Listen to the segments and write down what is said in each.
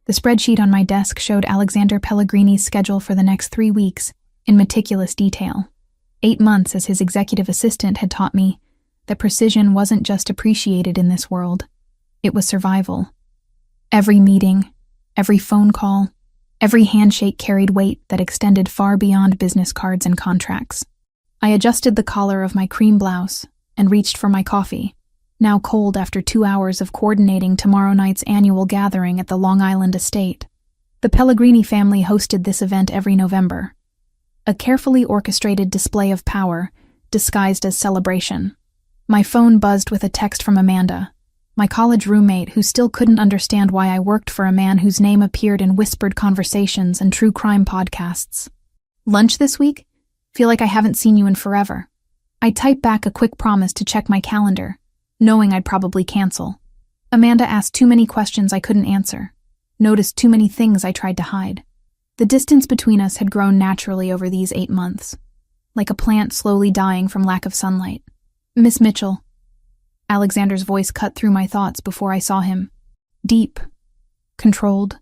The spreadsheet on my desk showed Alexander Pellegrini's schedule for the next 3 weeks in meticulous detail. 8 months as his executive assistant had taught me that precision wasn't just appreciated in this world, it was survival. Every meeting, every phone call, every handshake carried weight that extended far beyond business cards and contracts. I adjusted the collar of my cream blouse and reached for my coffee, now cold after 2 hours of coordinating tomorrow night's annual gathering at the Long Island estate. The Pellegrini family hosted this event every November, a carefully orchestrated display of power disguised as celebration. My phone buzzed with a text from Amanda, my college roommate who still couldn't understand why I worked for a man whose name appeared in whispered conversations and true crime podcasts. Lunch this week? Feel like I haven't seen you in forever. I typed back a quick promise to check my calendar, knowing I'd probably cancel. Amanda asked too many questions I couldn't answer, noticed too many things I tried to hide. The distance between us had grown naturally over these 8 months, like a plant slowly dying from lack of sunlight. Miss Mitchell. Alexander's voice cut through my thoughts before I saw him. Deep, controlled,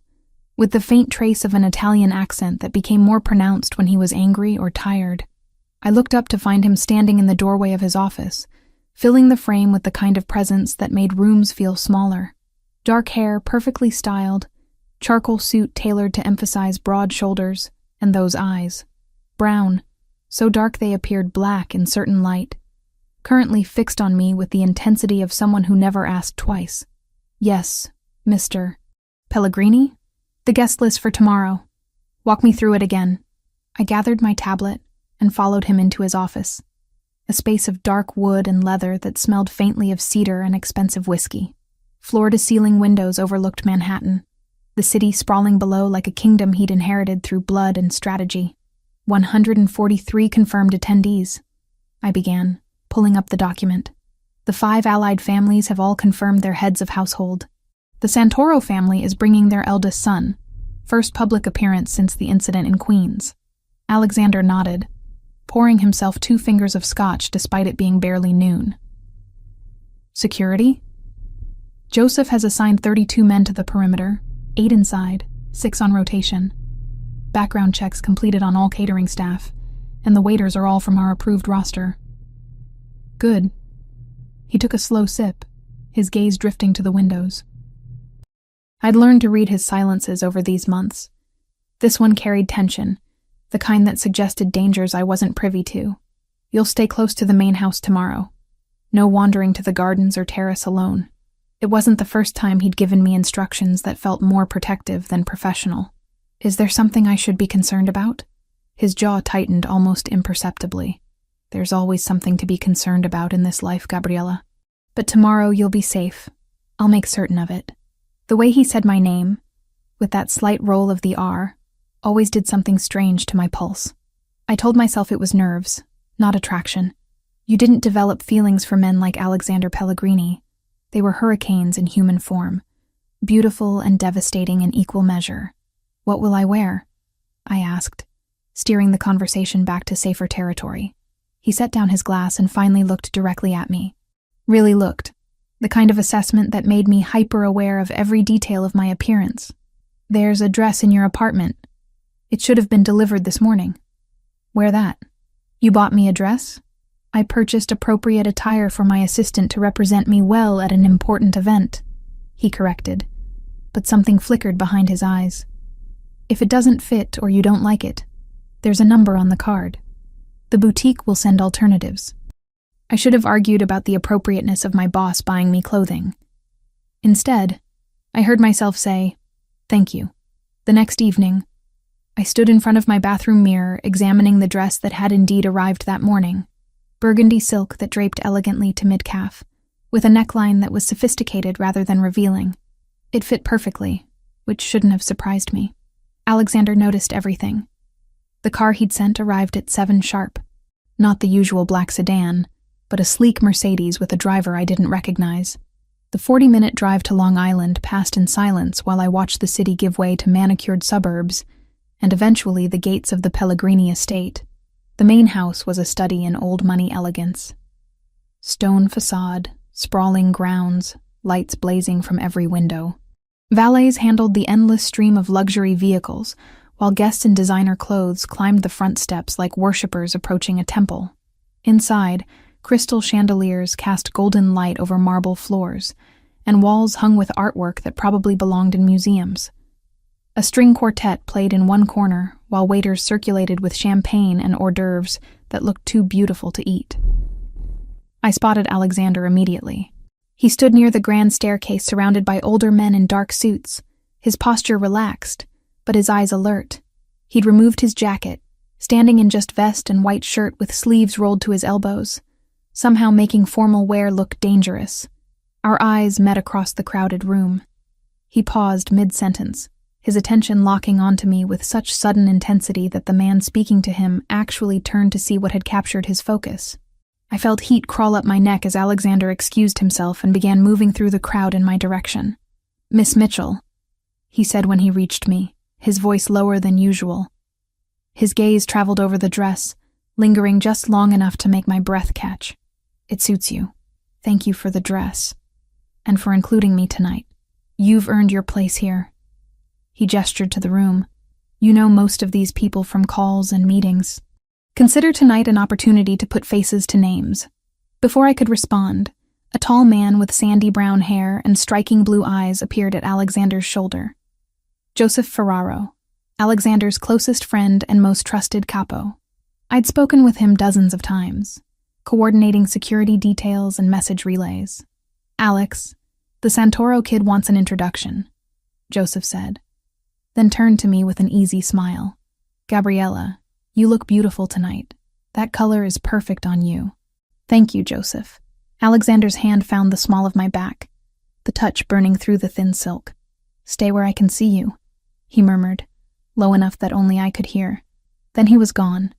with the faint trace of an Italian accent that became more pronounced when he was angry or tired. I looked up to find him standing in the doorway of his office, filling the frame with the kind of presence that made rooms feel smaller. Dark hair, perfectly styled, charcoal suit tailored to emphasize broad shoulders, and those eyes. Brown, so dark they appeared black in certain light, currently fixed on me with the intensity of someone who never asked twice. Yes, Mr. Pellegrini? The guest list for tomorrow. Walk me through it again. I gathered my tablet and followed him into his office, a space of dark wood and leather that smelled faintly of cedar and expensive whiskey. Floor-to-ceiling windows overlooked Manhattan, the city sprawling below like a kingdom he'd inherited through blood and strategy. 143 confirmed attendees, I began, pulling up the document. The 5 allied families have all confirmed their heads of household. The Santoro family is bringing their eldest son, first public appearance since the incident in Queens. Alexander nodded, pouring himself 2 fingers of scotch despite it being barely noon. Security? Joseph has assigned 32 men to the perimeter, 8 inside, 6 on rotation. Background checks completed on all catering staff, and the waiters are all from our approved roster. Good. He took a slow sip, his gaze drifting to the windows. I'd learned to read his silences over these months. This one carried tension, the kind that suggested dangers I wasn't privy to. You'll stay close to the main house tomorrow. No wandering to the gardens or terrace alone. It wasn't the first time he'd given me instructions that felt more protective than professional. Is there something I should be concerned about? His jaw tightened almost imperceptibly. There's always something to be concerned about in this life, Gabriella. But tomorrow you'll be safe. I'll make certain of it. The way he said my name, with that slight roll of the R, always did something strange to my pulse. I told myself it was nerves, not attraction. You didn't develop feelings for men like Alexander Pellegrini. They were hurricanes in human form, beautiful and devastating in equal measure. What will I wear? I asked, steering the conversation back to safer territory. He set down his glass and finally looked directly at me. Really looked. The kind of assessment that made me hyper-aware of every detail of my appearance. There's a dress in your apartment. It should have been delivered this morning. Wear that. You bought me a dress? I purchased appropriate attire for my assistant to represent me well at an important event, he corrected, but something flickered behind his eyes. If it doesn't fit or you don't like it, there's a number on the card. The boutique will send alternatives. I should have argued about the appropriateness of my boss buying me clothing. Instead, I heard myself say, "Thank you." The next evening, I stood in front of my bathroom mirror examining the dress that had indeed arrived that morning. Burgundy silk that draped elegantly to mid-calf, with a neckline that was sophisticated rather than revealing. It fit perfectly, which shouldn't have surprised me. Alexander noticed everything. The car he'd sent arrived at 7 sharp. Not the usual black sedan, but a sleek Mercedes with a driver I didn't recognize. The 40-minute drive to Long Island passed in silence while I watched the city give way to manicured suburbs and eventually the gates of the Pellegrini estate. The main house was a study in old-money elegance. Stone facade, sprawling grounds, lights blazing from every window. Valets handled the endless stream of luxury vehicles, while guests in designer clothes climbed the front steps like worshippers approaching a temple. Inside, crystal chandeliers cast golden light over marble floors, and walls hung with artwork that probably belonged in museums. A string quartet played in one corner, while waiters circulated with champagne and hors d'oeuvres that looked too beautiful to eat. I spotted Alexander immediately. He stood near the grand staircase surrounded by older men in dark suits, his posture relaxed, but his eyes alert. He'd removed his jacket, standing in just vest and white shirt with sleeves rolled to his elbows, somehow making formal wear look dangerous. Our eyes met across the crowded room. He paused mid-sentence, his attention locking onto me with such sudden intensity that the man speaking to him actually turned to see what had captured his focus. I felt heat crawl up my neck as Alexander excused himself and began moving through the crowd in my direction. "Miss Mitchell," he said when he reached me, his voice lower than usual. His gaze traveled over the dress, lingering just long enough to make my breath catch. "It suits you. Thank you for the dress. And for including me tonight. You've earned your place here." He gestured to the room. "You know most of these people from calls and meetings. Consider tonight an opportunity to put faces to names." Before I could respond, a tall man with sandy brown hair and striking blue eyes appeared at Alexander's shoulder. Joseph Ferraro, Alexander's closest friend and most trusted capo. I'd spoken with him dozens of times, coordinating security details and message relays. "Alex, the Santoro kid wants an introduction," Joseph said, then turned to me with an easy smile. "Gabriella, you look beautiful tonight. That color is perfect on you." "Thank you, Joseph." Alexander's hand found the small of my back, the touch burning through the thin silk. "Stay where I can see you," he murmured, low enough that only I could hear. Then he was gone,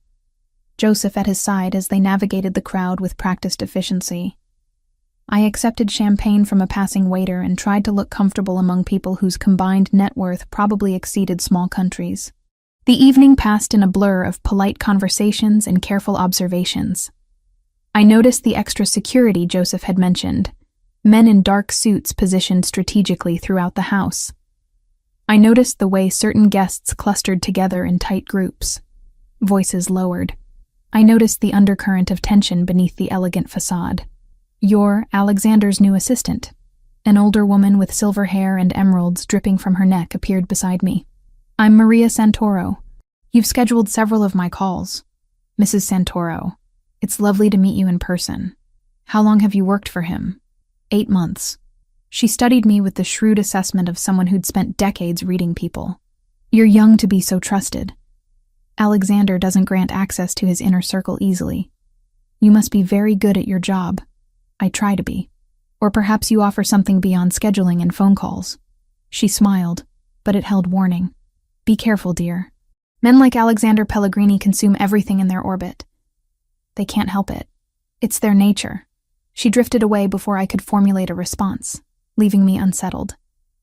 Joseph at his side as they navigated the crowd with practiced efficiency. I accepted champagne from a passing waiter and tried to look comfortable among people whose combined net worth probably exceeded small countries. The evening passed in a blur of polite conversations and careful observations. I noticed the extra security Joseph had mentioned, men in dark suits positioned strategically throughout the house. I noticed the way certain guests clustered together in tight groups, voices lowered. I noticed the undercurrent of tension beneath the elegant facade. "You're Alexander's new assistant." An older woman with silver hair and emeralds dripping from her neck appeared beside me. "I'm Maria Santoro. You've scheduled several of my calls." "Mrs. Santoro, it's lovely to meet you in person. How long have you worked for him?" 8 months. She studied me with the shrewd assessment of someone who'd spent decades reading people. "You're young to be so trusted. Alexander doesn't grant access to his inner circle easily. You must be very good at your job." "I try to be. Or perhaps you offer something beyond scheduling and phone calls." She smiled, but it held warning. "Be careful, dear. Men like Alexander Pellegrini consume everything in their orbit. They can't help it. It's their nature." She drifted away before I could formulate a response, leaving me unsettled.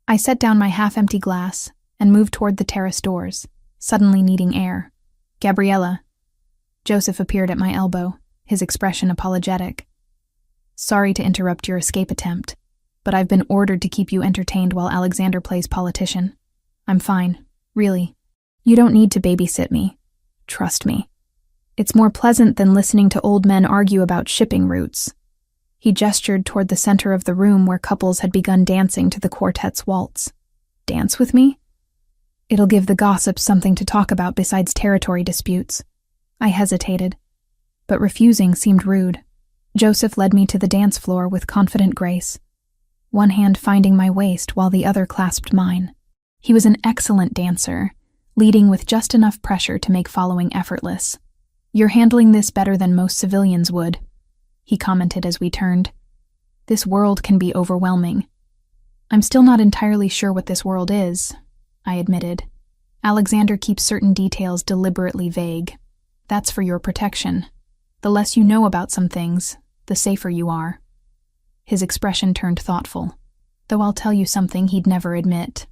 I set down my half-empty glass and moved toward the terrace doors, suddenly needing air. "Gabriella." Joseph appeared at my elbow, his expression apologetic. "Sorry to interrupt your escape attempt, but I've been ordered to keep you entertained while Alexander plays politician. I'm fine, really. You don't need to babysit me. Trust me. It's more pleasant than listening to old men argue about shipping routes." He gestured toward the center of the room where couples had begun dancing to the quartet's waltz. "Dance with me? It'll give the gossips something to talk about besides territory disputes." I hesitated, but refusing seemed rude. Joseph led me to the dance floor with confident grace, one hand finding my waist while the other clasped mine. He was an excellent dancer, leading with just enough pressure to make following effortless. "You're handling this better than most civilians would," he commented as we turned. "This world can be overwhelming." "I'm still not entirely sure what this world is," I admitted. "Alexander keeps certain details deliberately vague. That's for your protection. The less you know about some things, the safer you are." His expression turned thoughtful, though I'll tell you something he'd never admit.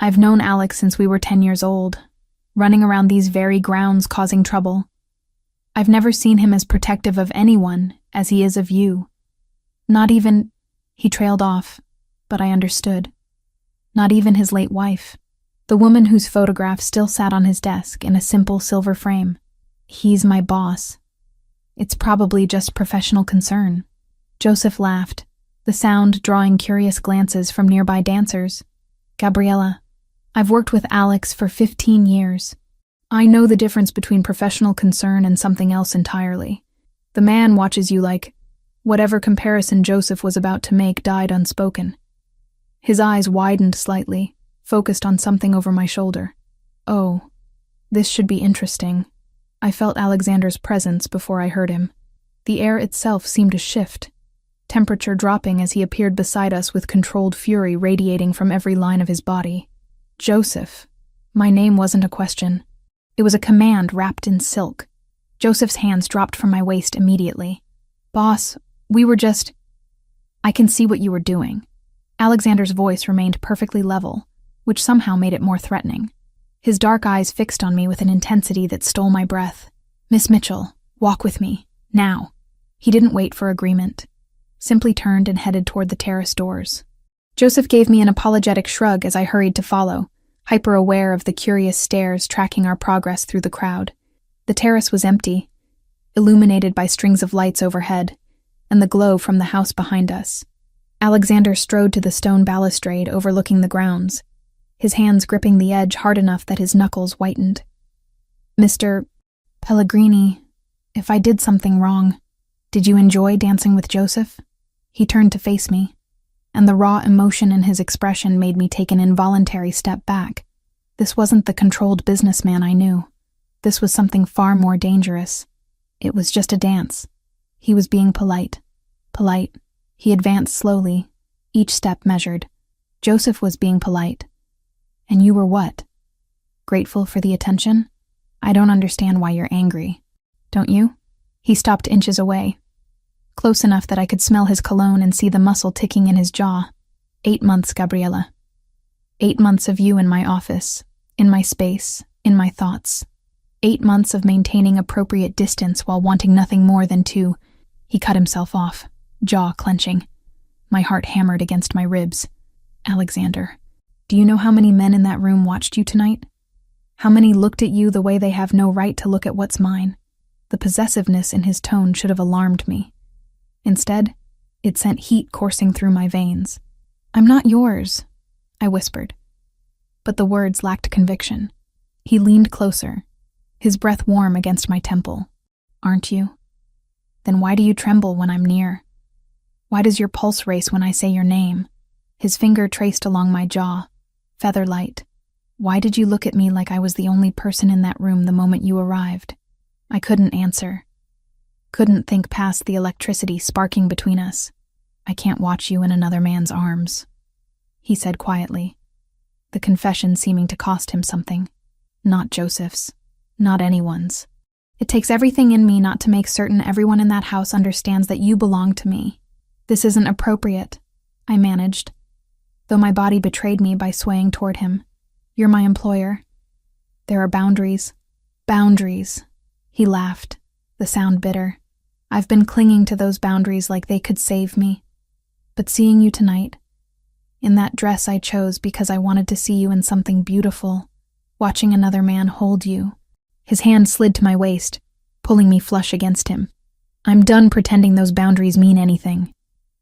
"I've known Alex since we were 10 years old, running around these very grounds causing trouble. I've never seen him as protective of anyone as he is of you. Not even—" He trailed off, but I understood. Not even his late wife. The woman whose photograph still sat on his desk in a simple silver frame. He's my boss. It's probably just professional concern. Joseph laughed, the sound drawing curious glances from nearby dancers. Gabriella, I've worked with Alex for 15 years. I know the difference between professional concern and something else entirely. The man watches you like whatever comparison Joseph was about to make died unspoken. His eyes widened slightly, focused on something over my shoulder. Oh, this should be interesting. I felt Alexander's presence before I heard him. The air itself seemed to shift, temperature dropping as he appeared beside us with controlled fury radiating from every line of his body. Joseph. My name wasn't a question. It was a command wrapped in silk. Joseph's hands dropped from my waist immediately. Boss, we were just... I can see what you were doing. Alexander's voice remained perfectly level, which somehow made it more threatening. His dark eyes fixed on me with an intensity that stole my breath. Miss Mitchell, walk with me, now. He didn't wait for agreement, simply turned and headed toward the terrace doors. Joseph gave me an apologetic shrug as I hurried to follow, hyper-aware of the curious stares tracking our progress through the crowd. The terrace was empty, illuminated by strings of lights overhead, and the glow from the house behind us. Alexander strode to the stone balustrade overlooking the grounds, his hands gripping the edge hard enough that his knuckles whitened. Mr. Pellegrini, if I did something wrong, did you enjoy dancing with Joseph? He turned to face me, and the raw emotion in his expression made me take an involuntary step back. This wasn't the controlled businessman I knew. This was something far more dangerous. It was just a dance. He was being polite. Polite. He advanced slowly, each step measured. Joseph was being polite. And you were what? Grateful for the attention? I don't understand why you're angry. Don't you? He stopped inches away, close enough that I could smell his cologne and see the muscle ticking in his jaw. 8 months, Gabriella. 8 months of you in my office, in my space, in my thoughts. 8 months of maintaining appropriate distance while wanting nothing more than to... He cut himself off, jaw clenching. My heart hammered against my ribs. Alexander, do you know how many men in that room watched you tonight? How many looked at you the way they have no right to look at what's mine? The possessiveness in his tone should have alarmed me. Instead, it sent heat coursing through my veins. I'm not yours, I whispered. But the words lacked conviction. He leaned closer, his breath warm against my temple. Aren't you? Then why do you tremble when I'm near? Why does your pulse race when I say your name? His finger traced along my jaw, feather light. Why did you look at me like I was the only person in that room the moment you arrived? I couldn't answer. Couldn't think past the electricity sparking between us. I can't watch you in another man's arms, he said quietly, the confession seeming to cost him something. Not Joseph's, not anyone's. It takes everything in me not to make certain everyone in that house understands that you belong to me. This isn't appropriate, I managed, though my body betrayed me by swaying toward him. You're my employer. There are boundaries. Boundaries. He laughed, the sound bitter. I've been clinging to those boundaries like they could save me. But seeing you tonight, in that dress I chose because I wanted to see you in something beautiful, watching another man hold you. His hand slid to my waist, pulling me flush against him. I'm done pretending those boundaries mean anything.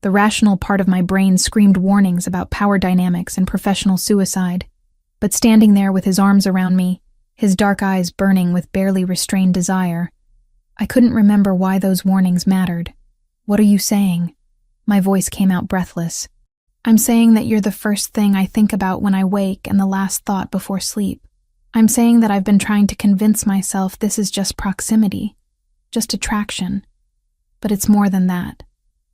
The rational part of my brain screamed warnings about power dynamics and professional suicide. But standing there with his arms around me, his dark eyes burning with barely restrained desire, I couldn't remember why those warnings mattered. What are you saying? My voice came out breathless. I'm saying that you're the first thing I think about when I wake and the last thought before sleep. I'm saying that I've been trying to convince myself this is just proximity, just attraction. But it's more than that.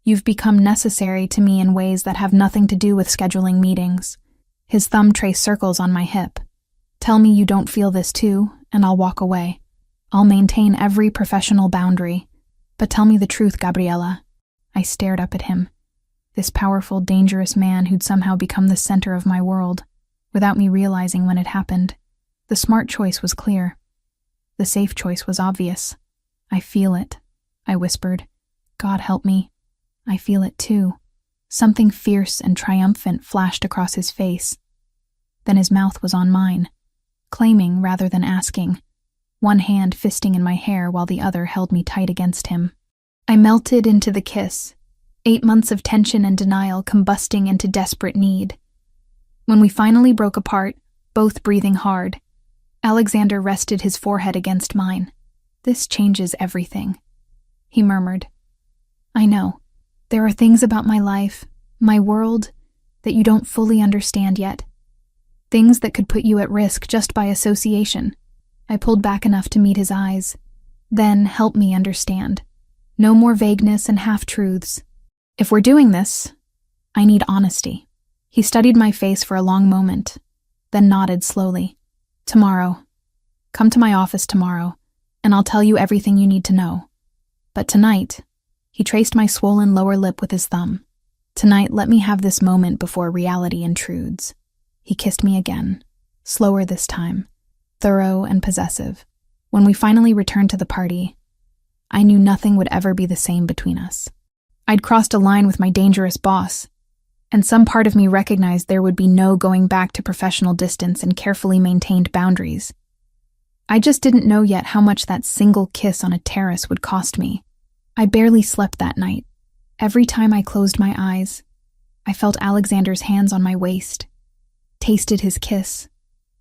You've become necessary to me in ways that have nothing to do with scheduling meetings. His thumb traced circles on my hip. Tell me you don't feel this too, and I'll walk away. I'll maintain every professional boundary. But tell me the truth, Gabriella. I stared up at him. This powerful, dangerous man who'd somehow become the center of my world, without me realizing when it happened. The smart choice was clear. The safe choice was obvious. I feel it, I whispered. God help me. I feel it too. Something fierce and triumphant flashed across his face. Then his mouth was on mine, claiming rather than asking, one hand fisting in my hair while the other held me tight against him. I melted into the kiss, 8 months of tension and denial combusting into desperate need. When we finally broke apart, both breathing hard, Alexander rested his forehead against mine. "This changes everything," he murmured. "I know. There are things about my life, my world, that you don't fully understand yet. Things that could put you at risk just by association." I pulled back enough to meet his eyes. "Then help me understand. No more vagueness and half-truths. If we're doing this, I need honesty." He studied my face for a long moment, then nodded slowly. "Tomorrow. Come to my office tomorrow, and I'll tell you everything you need to know. But tonight," he traced my swollen lower lip with his thumb. "Tonight, let me have this moment before reality intrudes." He kissed me again, slower this time, thorough and possessive. When we finally returned to the party, I knew nothing would ever be the same between us. I'd crossed a line with my dangerous boss, and some part of me recognized there would be no going back to professional distance and carefully maintained boundaries. I just didn't know yet how much that single kiss on a terrace would cost me. I barely slept that night. Every time I closed my eyes, I felt Alexander's hands on my waist, tasted his kiss,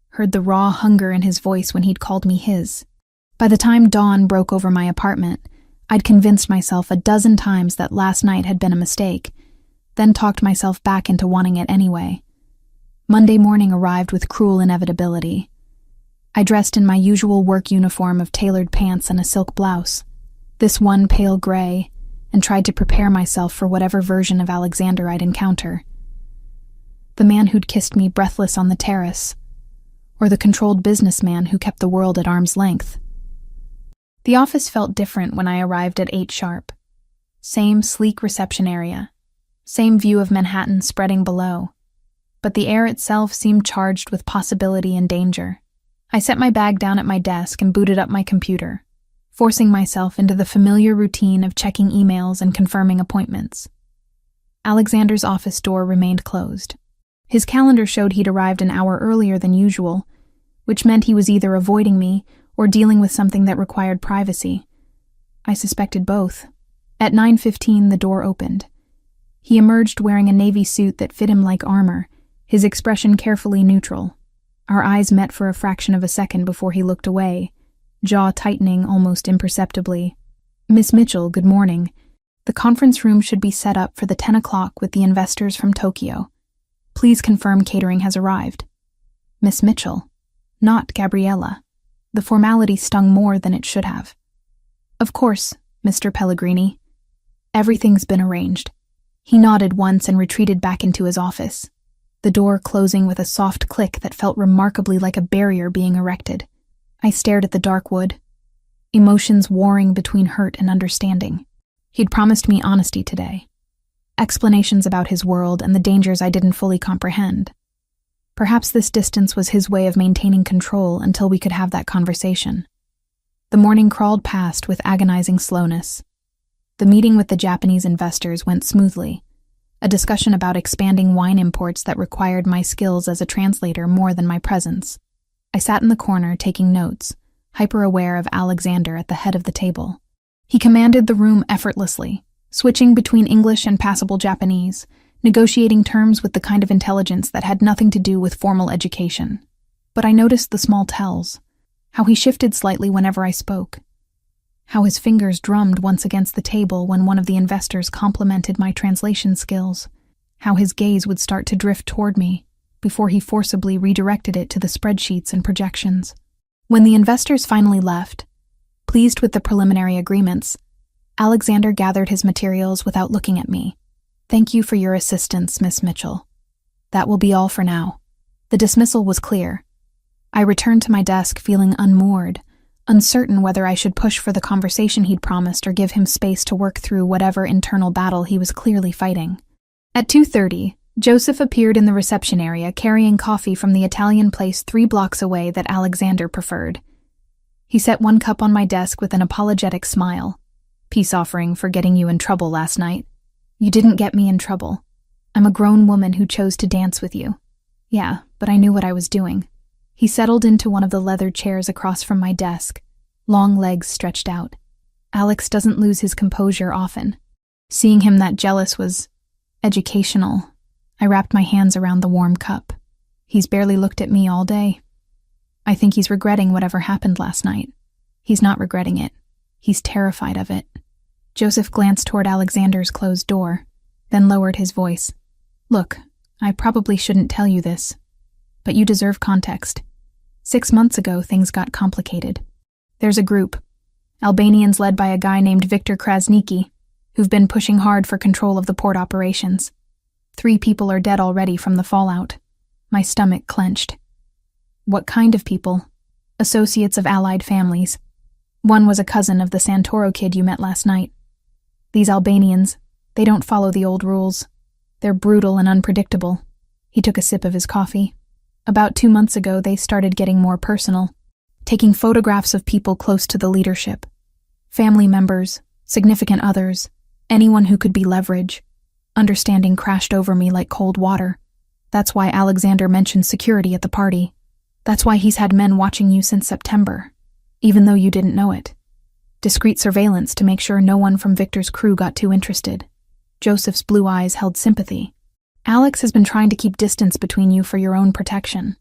heard the raw hunger in his voice when he'd called me his. By the time dawn broke over my apartment, I'd convinced myself a dozen times that last night had been a mistake, then talked myself back into wanting it anyway. Monday morning arrived with cruel inevitability. I dressed in my usual work uniform of tailored pants and a silk blouse, this one pale gray, and tried to prepare myself for whatever version of Alexander I'd encounter. The man who'd kissed me breathless on the terrace, or the controlled businessman who kept the world at arm's length. The office felt different when I arrived at 8 sharp. Same sleek reception area, same view of Manhattan spreading below, but the air itself seemed charged with possibility and danger. I set my bag down at my desk and booted up my computer, forcing myself into the familiar routine of checking emails and confirming appointments. Alexander's office door remained closed. His calendar showed he'd arrived an hour earlier than usual, which meant he was either avoiding me or dealing with something that required privacy. I suspected both. At 9:15, the door opened. He emerged wearing a navy suit that fit him like armor, his expression carefully neutral. Our eyes met for a fraction of a second before he looked away, jaw tightening almost imperceptibly. "Miss Mitchell, good morning. The conference room should be set up for the 10 o'clock with the investors from Tokyo. Please confirm catering has arrived." Miss Mitchell, not Gabriella. The formality stung more than it should have. "Of course, Mr. Pellegrini. Everything's been arranged." He nodded once and retreated back into his office, the door closing with a soft click that felt remarkably like a barrier being erected. I stared at the dark wood, emotions warring between hurt and understanding. He'd promised me honesty today, explanations about his world and the dangers I didn't fully comprehend. Perhaps this distance was his way of maintaining control until we could have that conversation. The morning crawled past with agonizing slowness. The meeting with the Japanese investors went smoothly, a discussion about expanding wine imports that required my skills as a translator more than my presence. I sat in the corner taking notes, hyper-aware of Alexander at the head of the table. He commanded the room effortlessly, switching between English and passable Japanese, negotiating terms with the kind of intelligence that had nothing to do with formal education. But I noticed the small tells, how he shifted slightly whenever I spoke, how his fingers drummed once against the table when one of the investors complimented my translation skills, how his gaze would start to drift toward me before he forcibly redirected it to the spreadsheets and projections. When the investors finally left, pleased with the preliminary agreements, Alexander gathered his materials without looking at me. "Thank you for your assistance, Miss Mitchell. That will be all for now." The dismissal was clear. I returned to my desk feeling unmoored, uncertain whether I should push for the conversation he'd promised or give him space to work through whatever internal battle he was clearly fighting. At 2:30, Joseph appeared in the reception area carrying coffee from the Italian place 3 blocks away that Alexander preferred. He set one cup on my desk with an apologetic smile. "Peace offering for getting you in trouble last night." "You didn't get me in trouble. I'm a grown woman who chose to dance with you. Yeah, but I knew what I was doing. He settled into one of the leather chairs across from my desk, long legs stretched out. Alex doesn't lose his composure often. Seeing him that jealous was educational. I wrapped my hands around the warm cup. He's barely looked at me all day. I think he's regretting whatever happened last night. He's not regretting it. He's terrified of it. Joseph glanced toward Alexander's closed door, then lowered his voice. Look, I probably shouldn't tell you this, but you deserve context. 6 months ago, things got complicated. There's a group, Albanians led by a guy named Viktor Krasniki, who've been pushing hard for control of the port operations. 3 people are dead already from the fallout. My stomach clenched. What kind of people? Associates of allied families. One was a cousin of the Santoro kid you met last night. These Albanians, they don't follow the old rules. They're brutal and unpredictable. He took a sip of his coffee. About 2 months ago, they started getting more personal, taking photographs of people close to the leadership. Family members, significant others, anyone who could be leverage. Understanding crashed over me like cold water. That's why Alexander mentioned security at the party. That's why he's had men watching you since September, even though you didn't know it. Discreet surveillance to make sure no one from Victor's crew got too interested. Joseph's blue eyes held sympathy. Alex has been trying to keep distance between you for your own protection.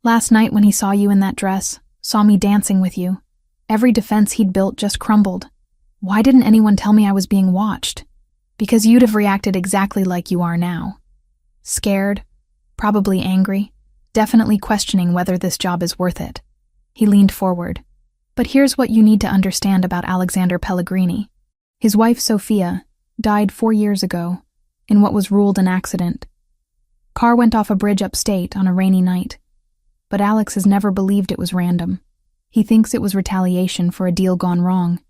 Last night when he saw you in that dress, saw me dancing with you, every defense he'd built just crumbled. Why didn't anyone tell me I was being watched? Because you'd have reacted exactly like you are now. Scared, probably angry, definitely questioning whether this job is worth it. He leaned forward. But here's what you need to understand about Alexander Pellegrini. His wife, Sophia, died 4 years ago in what was ruled an accident. Car went off a bridge upstate on a rainy night. But Alex has never believed it was random. He thinks it was retaliation for a deal gone wrong,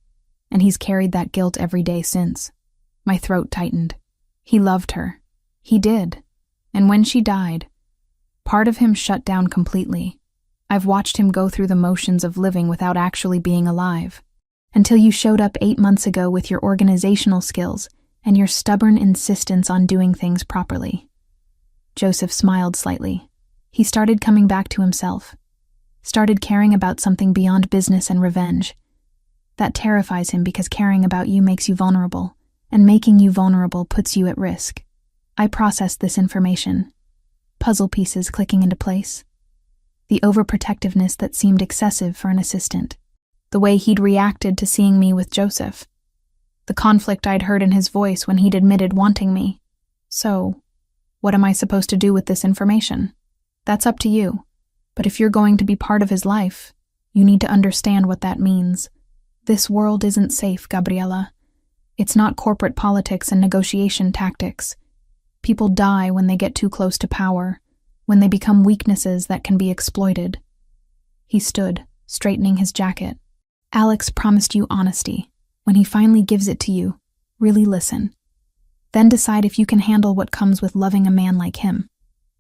and he's carried that guilt every day since. My throat tightened. He loved her. He did. And when she died, part of him shut down completely. I've watched him go through the motions of living without actually being alive. Until you showed up 8 months ago with your organizational skills and your stubborn insistence on doing things properly. Joseph smiled slightly. He started coming back to himself. Started caring about something beyond business and revenge. That terrifies him because caring about you makes you vulnerable, and making you vulnerable puts you at risk. I processed this information. Puzzle pieces clicking into place. The overprotectiveness that seemed excessive for an assistant. The way he'd reacted to seeing me with Joseph. The conflict I'd heard in his voice when he'd admitted wanting me. So, what am I supposed to do with this information? That's up to you. But if you're going to be part of his life, you need to understand what that means. This world isn't safe, Gabriella. It's not corporate politics and negotiation tactics. People die when they get too close to power, when they become weaknesses that can be exploited. He stood, straightening his jacket. Alex promised you honesty. When he finally gives it to you, really listen. Then decide if you can handle what comes with loving a man like him.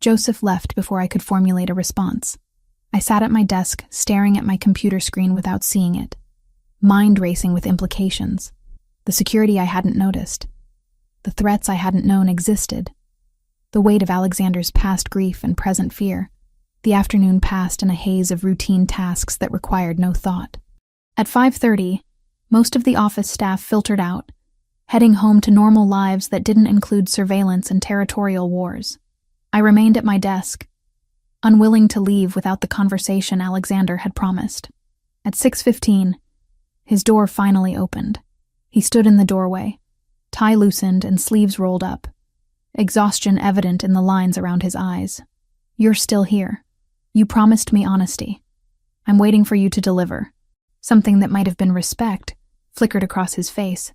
Joseph left before I could formulate a response. I sat at my desk, staring at my computer screen without seeing it. Mind racing with implications. The security I hadn't noticed. The threats I hadn't known existed. The weight of Alexander's past grief and present fear. The afternoon passed in a haze of routine tasks that required no thought. At 5:30, most of the office staff filtered out, heading home to normal lives that didn't include surveillance and territorial wars. I remained at my desk, unwilling to leave without the conversation Alexander had promised. At 6:15, his door finally opened. He stood in the doorway, tie loosened and sleeves rolled up, exhaustion evident in the lines around his eyes. You're still here. You promised me honesty. I'm waiting for you to deliver. Something that might have been respect flickered across his face.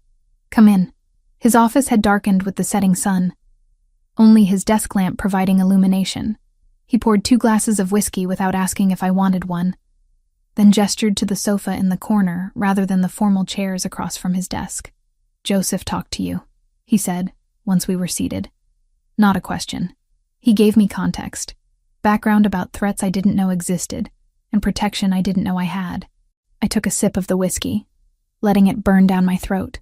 Come in. His office had darkened with the setting sun, only his desk lamp providing illumination. He poured 2 glasses of whiskey without asking if I wanted one, then gestured to the sofa in the corner rather than the formal chairs across from his desk. Joseph talked to you, he said, once we were seated. Not a question. He gave me context, background about threats I didn't know existed, and protection I didn't know I had. I took a sip of the whiskey, letting it burn down my throat.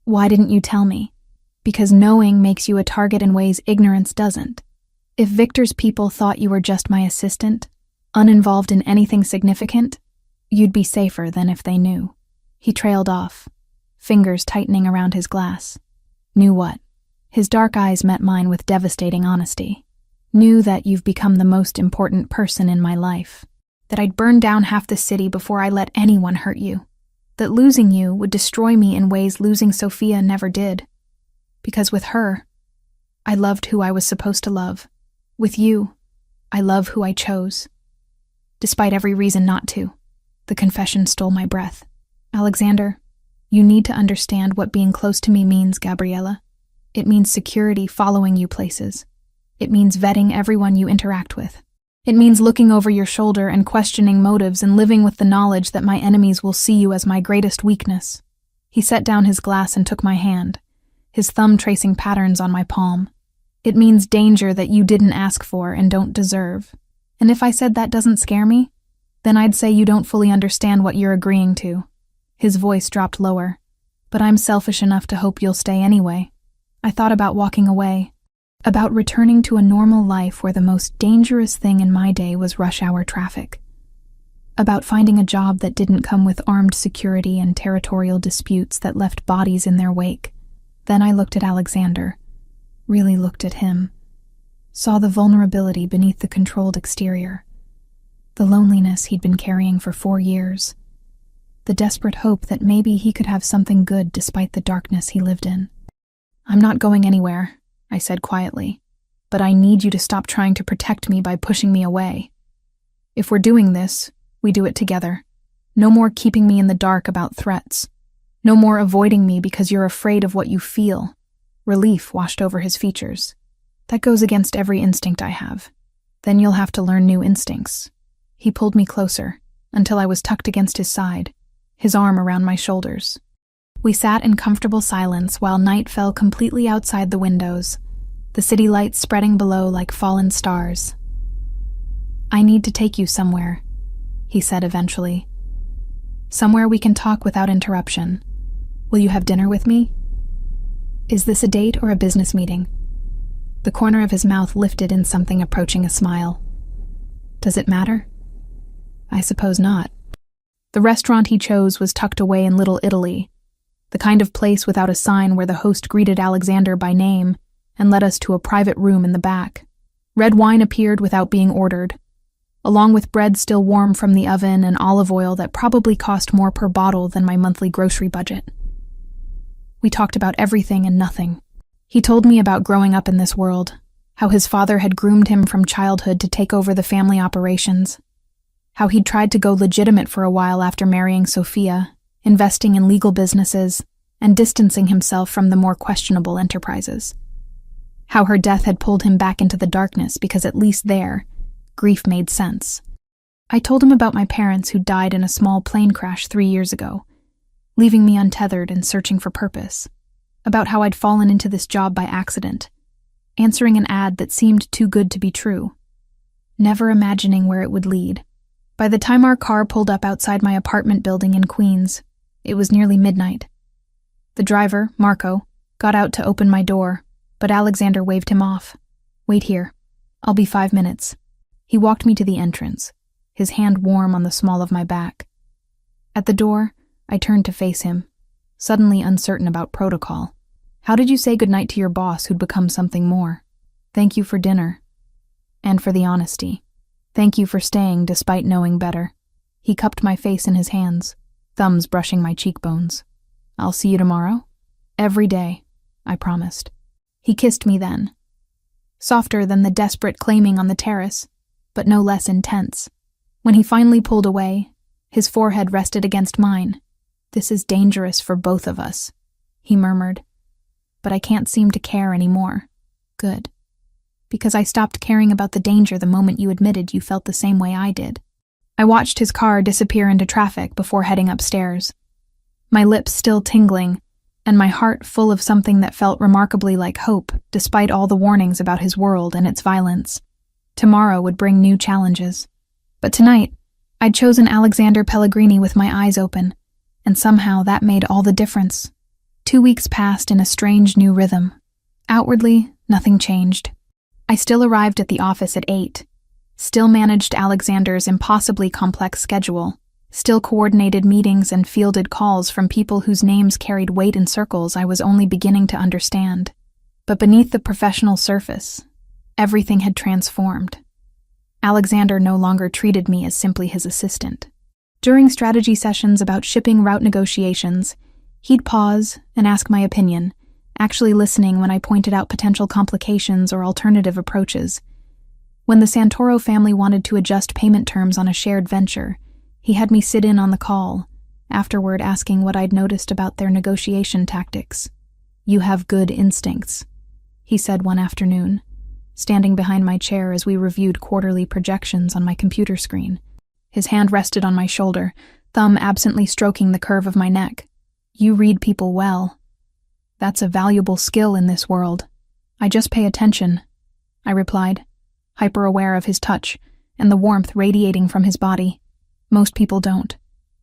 Why didn't you tell me? Because knowing makes you a target in ways ignorance doesn't. If Victor's people thought you were just my assistant, uninvolved in anything significant, you'd be safer than if they knew. He trailed off, fingers tightening around his glass. Knew what? His dark eyes met mine with devastating honesty. Knew that you've become the most important person in my life. That I'd burn down half the city before I let anyone hurt you. That losing you would destroy me in ways losing Sophia never did. Because with her, I loved who I was supposed to love. With you, I love who I chose. Despite every reason not to, the confession stole my breath. Alexander, you need to understand what being close to me means, Gabriella. It means security following you places. It means vetting everyone you interact with. It means looking over your shoulder and questioning motives and living with the knowledge that my enemies will see you as my greatest weakness. He set down his glass and took my hand, his thumb tracing patterns on my palm. It means danger that you didn't ask for and don't deserve. And if I said that doesn't scare me, then I'd say you don't fully understand what you're agreeing to. His voice dropped lower. But I'm selfish enough to hope you'll stay anyway. I thought about walking away, about returning to a normal life where the most dangerous thing in my day was rush hour traffic, about finding a job that didn't come with armed security and territorial disputes that left bodies in their wake. Then I looked at Alexander, really looked at him, saw the vulnerability beneath the controlled exterior, the loneliness he'd been carrying for 4 years, the desperate hope that maybe he could have something good despite the darkness he lived in. I'm not going anywhere, I said quietly, but I need you to stop trying to protect me by pushing me away. If we're doing this, we do it together. No more keeping me in the dark about threats. No more avoiding me because you're afraid of what you feel. Relief washed over his features. That goes against every instinct I have. Then you'll have to learn new instincts. He pulled me closer, until I was tucked against his side, his arm around my shoulders. We sat in comfortable silence while night fell completely outside the windows, the city lights spreading below like fallen stars. I need to take you somewhere, he said eventually. Somewhere we can talk without interruption. Will you have dinner with me? Is this a date or a business meeting? The corner of his mouth lifted in something approaching a smile. Does it matter? I suppose not. The restaurant he chose was tucked away in Little Italy, the kind of place without a sign where the host greeted Alexander by name and led us to a private room in the back. Red wine appeared without being ordered, along with bread still warm from the oven and olive oil that probably cost more per bottle than my monthly grocery budget. We talked about everything and nothing. He told me about growing up in this world, how his father had groomed him from childhood to take over the family operations, how he'd tried to go legitimate for a while after marrying Sophia, investing in legal businesses, and distancing himself from the more questionable enterprises. How her death had pulled him back into the darkness because at least there, grief made sense. I told him about my parents who died in a small plane crash 3 years ago, leaving me untethered and searching for purpose. About how I'd fallen into this job by accident, answering an ad that seemed too good to be true, never imagining where it would lead. By the time our car pulled up outside my apartment building in Queens, it was nearly midnight. The driver, Marco, got out to open my door, but Alexander waved him off. Wait here. I'll be 5 minutes. He walked me to the entrance, his hand warm on the small of my back. At the door, I turned to face him, suddenly uncertain about protocol. How did you say goodnight to your boss who'd become something more? Thank you for dinner. And for the honesty. Thank you for staying despite knowing better. He cupped my face in his hands, thumbs brushing my cheekbones. I'll see you tomorrow? Every day, I promised. He kissed me then. Softer than the desperate claiming on the terrace, but no less intense. When he finally pulled away, his forehead rested against mine. This is dangerous for both of us, he murmured. But I can't seem to care anymore. Good. Because I stopped caring about the danger the moment you admitted you felt the same way I did. I watched his car disappear into traffic before heading upstairs, my lips still tingling, and my heart full of something that felt remarkably like hope, despite all the warnings about his world and its violence. Tomorrow would bring new challenges. But tonight, I'd chosen Alexander Pellegrini with my eyes open, and somehow that made all the difference. 2 weeks passed in a strange new rhythm. Outwardly, nothing changed. I still arrived at the office at 8, still managed Alexander's impossibly complex schedule, still coordinated meetings and fielded calls from people whose names carried weight in circles I was only beginning to understand. But beneath the professional surface, everything had transformed. Alexander no longer treated me as simply his assistant. During strategy sessions about shipping route negotiations, he'd pause and ask my opinion, actually listening when I pointed out potential complications or alternative approaches. When the Santoro family wanted to adjust payment terms on a shared venture, he had me sit in on the call, afterward asking what I'd noticed about their negotiation tactics. "You have good instincts," he said one afternoon, standing behind my chair as we reviewed quarterly projections on my computer screen. His hand rested on my shoulder, thumb absently stroking the curve of my neck. "You read people well. That's a valuable skill in this world." "I just pay attention," I replied, hyper-aware of his touch and the warmth radiating from his body. "Most people don't.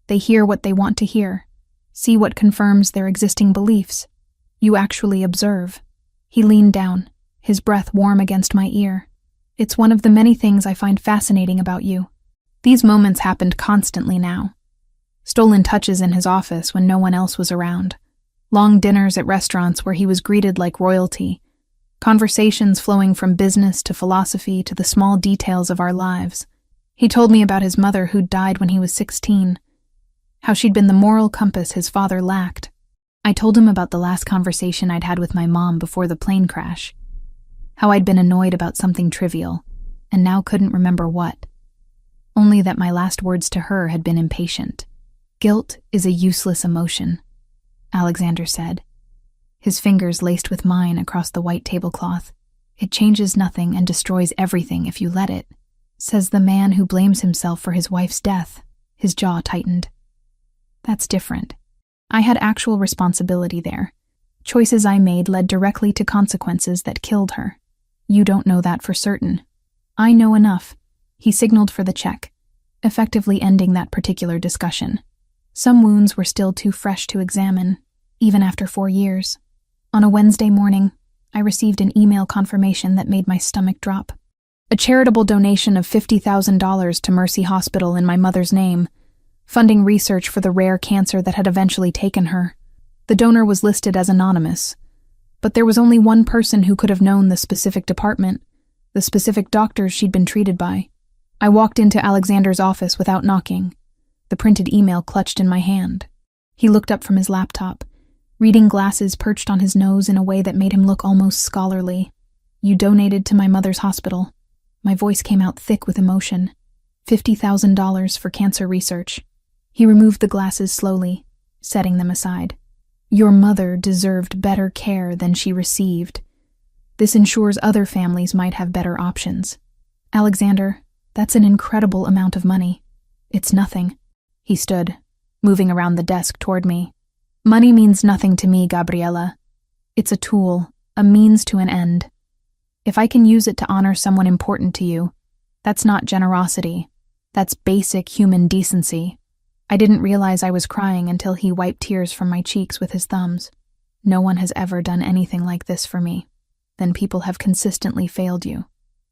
They hear what they want to hear, see what confirms their existing beliefs. You actually observe." He leaned down, his breath warm against my ear. "It's one of the many things I find fascinating about you." These moments happened constantly now. Stolen touches in his office when no one else was around. Long dinners at restaurants where he was greeted like royalty. Conversations flowing from business to philosophy to the small details of our lives. He told me about his mother who'd died when he was 16, how she'd been the moral compass his father lacked. I told him about the last conversation I'd had with my mom before the plane crash, how I'd been annoyed about something trivial, and now couldn't remember what. Only that my last words to her had been impatient. "Guilt is a useless emotion," Alexander said, his fingers laced with mine across the white tablecloth. "It changes nothing and destroys everything if you let it," says the man who blames himself for his wife's death. His jaw tightened. That's different. I had actual responsibility there. Choices I made led directly to consequences that killed her. You don't know that for certain. I know enough. He signaled for the check, effectively ending that particular discussion. Some wounds were still too fresh to examine, even after 4 years. On a Wednesday morning, I received an email confirmation that made my stomach drop. A charitable donation of $50,000 to Mercy Hospital in my mother's name, funding research for the rare cancer that had eventually taken her. The donor was listed as anonymous, but there was only one person who could have known the specific department, the specific doctors she'd been treated by. I walked into Alexander's office without knocking, the printed email clutched in my hand. He looked up from his laptop, reading glasses perched on his nose in a way that made him look almost scholarly. "You donated to my mother's hospital." My voice came out thick with emotion. $50,000 for cancer research. He removed the glasses slowly, setting them aside. "Your mother deserved better care than she received. This ensures other families might have better options." "Alexander, that's an incredible amount of money." "It's nothing." He stood, moving around the desk toward me. "Money means nothing to me, Gabriella. It's a tool, a means to an end. If I can use it to honor someone important to you, that's not generosity. That's basic human decency." I didn't realize I was crying until he wiped tears from my cheeks with his thumbs. "No one has ever done anything like this for me. Then people have consistently failed you."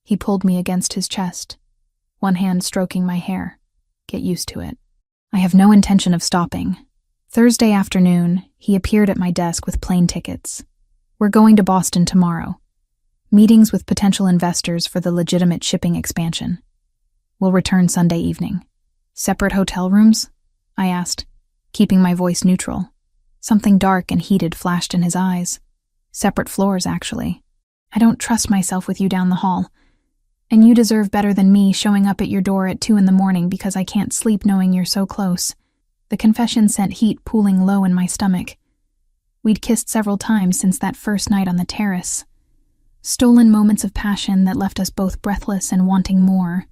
He pulled me against his chest, one hand stroking my hair. "Get used to it." I have no intention of stopping. Thursday afternoon, he appeared at my desk with plane tickets. "We're going to Boston tomorrow. Meetings with potential investors for the legitimate shipping expansion. We'll return Sunday evening." "Separate hotel rooms?" I asked, keeping my voice neutral. Something dark and heated flashed in his eyes. "Separate floors, actually. I don't trust myself with you down the hall. And you deserve better than me showing up at your door at 2 a.m. because I can't sleep knowing you're so close." The confession sent heat pooling low in my stomach. We'd kissed several times since that first night on the terrace. Stolen moments of passion that left us both breathless and wanting more.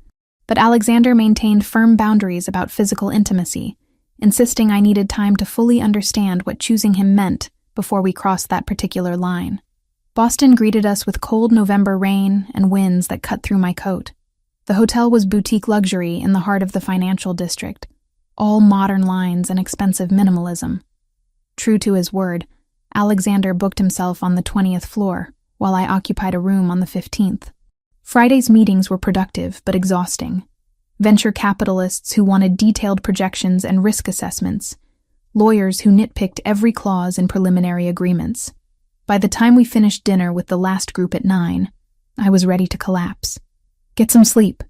But Alexander maintained firm boundaries about physical intimacy, insisting I needed time to fully understand what choosing him meant before we crossed that particular line. Boston greeted us with cold November rain and winds that cut through my coat. The hotel was boutique luxury in the heart of the financial district, all modern lines and expensive minimalism. True to his word, Alexander booked himself on the 20th floor, while I occupied a room on the 15th. Friday's meetings were productive but exhausting. Venture capitalists who wanted detailed projections and risk assessments. Lawyers who nitpicked every clause in preliminary agreements. By the time we finished dinner with the last group at 9, I was ready to collapse. "Get some sleep,"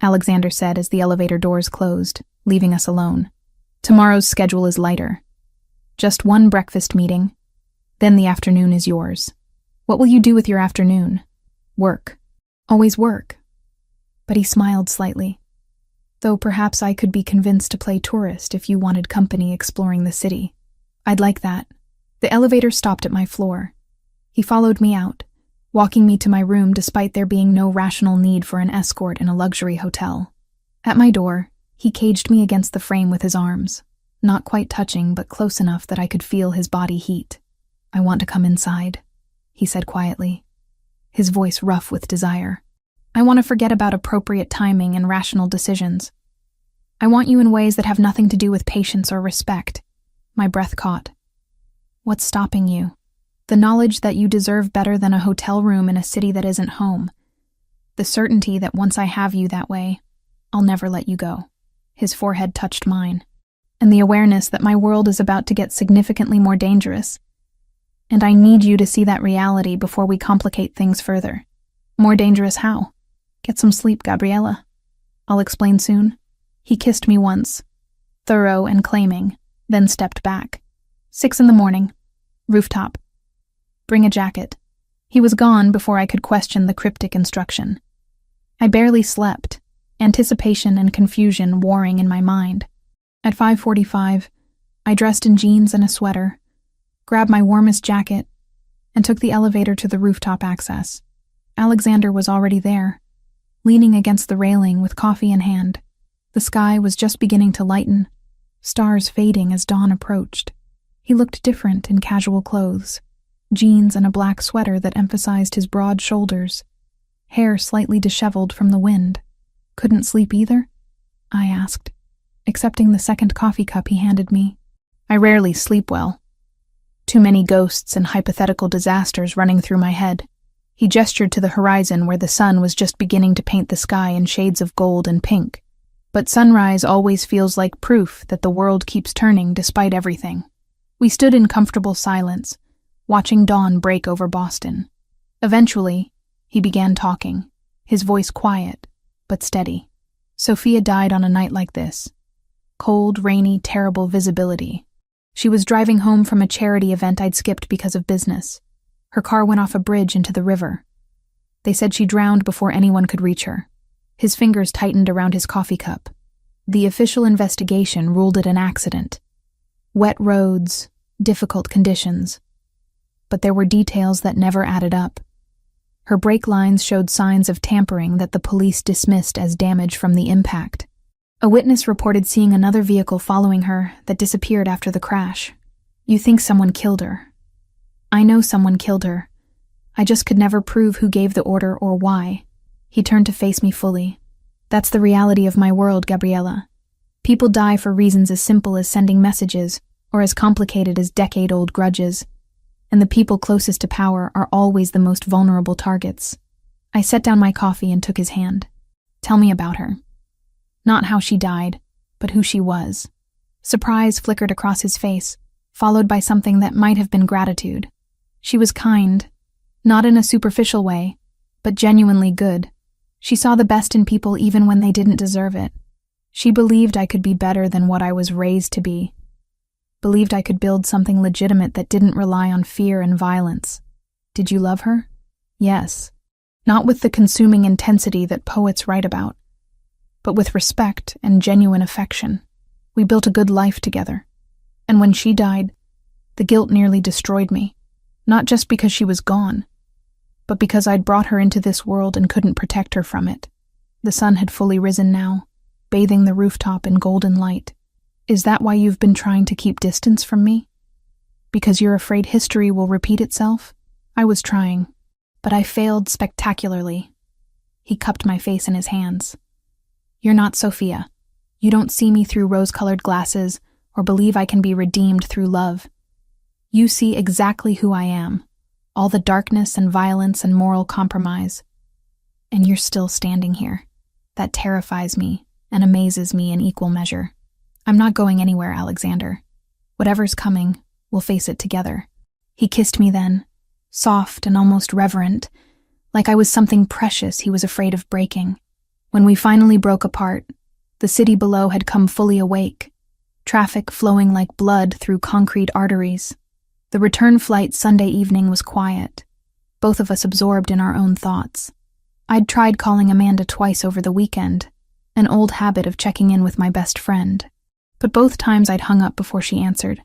Alexander said as the elevator doors closed, leaving us alone. "Tomorrow's schedule is lighter. Just one breakfast meeting, then the afternoon is yours. What will you do with your afternoon?" "Work. Always work." But he smiled slightly. "Though perhaps I could be convinced to play tourist if you wanted company exploring the city. I'd like that." The elevator stopped at my floor. He followed me out, walking me to my room despite there being no rational need for an escort in a luxury hotel. At my door, he caged me against the frame with his arms, not quite touching but close enough that I could feel his body heat. "I want to come inside," he said quietly, his voice rough with desire. "I want to forget about appropriate timing and rational decisions. I want you in ways that have nothing to do with patience or respect." My breath caught. "What's stopping you?" "The knowledge that you deserve better than a hotel room in a city that isn't home. The certainty that once I have you that way, I'll never let you go." His forehead touched mine. "And the awareness that my world is about to get significantly more dangerous. And I need you to see that reality before we complicate things further." "More dangerous how?" "Get some sleep, Gabriella. I'll explain soon." He kissed me once, thorough and claiming, then stepped back. 6 a.m, rooftop. "Bring a jacket." He was gone before I could question the cryptic instruction. I barely slept, anticipation and confusion warring in my mind. At 5:45, I dressed in jeans and a sweater, grabbed my warmest jacket, and took the elevator to the rooftop access. Alexander was already there, leaning against the railing with coffee in hand. The sky was just beginning to lighten, stars fading as dawn approached. He looked different in casual clothes, jeans and a black sweater that emphasized his broad shoulders, hair slightly disheveled from the wind. "Couldn't sleep either?" I asked, accepting the second coffee cup he handed me. "I rarely sleep well. Too many ghosts and hypothetical disasters running through my head." He gestured to the horizon where the sun was just beginning to paint the sky in shades of gold and pink. "But sunrise always feels like proof that the world keeps turning despite everything." We stood in comfortable silence, watching dawn break over Boston. Eventually, he began talking, his voice quiet, but steady. "Sophia died on a night like this. Cold, rainy, terrible visibility. She was driving home from a charity event I'd skipped because of business. Her car went off a bridge into the river. They said she drowned before anyone could reach her." His fingers tightened around his coffee cup. "The official investigation ruled it an accident. Wet roads, difficult conditions. But there were details that never added up. Her brake lines showed signs of tampering that the police dismissed as damage from the impact. A witness reported seeing another vehicle following her that disappeared after the crash. You think someone killed her. I know someone killed her. I just could never prove who gave the order or why." He turned to face me fully. "That's the reality of my world, Gabriella. People die for reasons as simple as sending messages or as complicated as decade-old grudges. And the people closest to power are always the most vulnerable targets." I set down my coffee and took his hand. "Tell me about her. Not how she died, but who she was." Surprise flickered across his face, followed by something that might have been gratitude. "She was kind, not in a superficial way, but genuinely good. She saw the best in people even when they didn't deserve it. She believed I could be better than what I was raised to be. Believed I could build something legitimate that didn't rely on fear and violence." "Did you love her?" "Yes. Not with the consuming intensity that poets write about, but with respect and genuine affection. We built a good life together. And when she died, the guilt nearly destroyed me. Not just because she was gone, but because I'd brought her into this world and couldn't protect her from it." The sun had fully risen now, bathing the rooftop in golden light. "Is that why you've been trying to keep distance from me? Because you're afraid history will repeat itself?" I was trying, but I failed spectacularly. He cupped my face in his hands. "You're not Sophia. You don't see me through rose-colored glasses or believe I can be redeemed through love. You see exactly who I am, all the darkness and violence and moral compromise. And you're still standing here. That terrifies me and amazes me in equal measure. I'm not going anywhere, Alexander. Whatever's coming, we'll face it together. He kissed me then, soft and almost reverent, like I was something precious he was afraid of breaking. When we finally broke apart, the city below had come fully awake, traffic flowing like blood through concrete arteries. The return flight Sunday evening was quiet, both of us absorbed in our own thoughts. I'd tried calling Amanda twice over the weekend, an old habit of checking in with my best friend, but both times I'd hung up before she answered,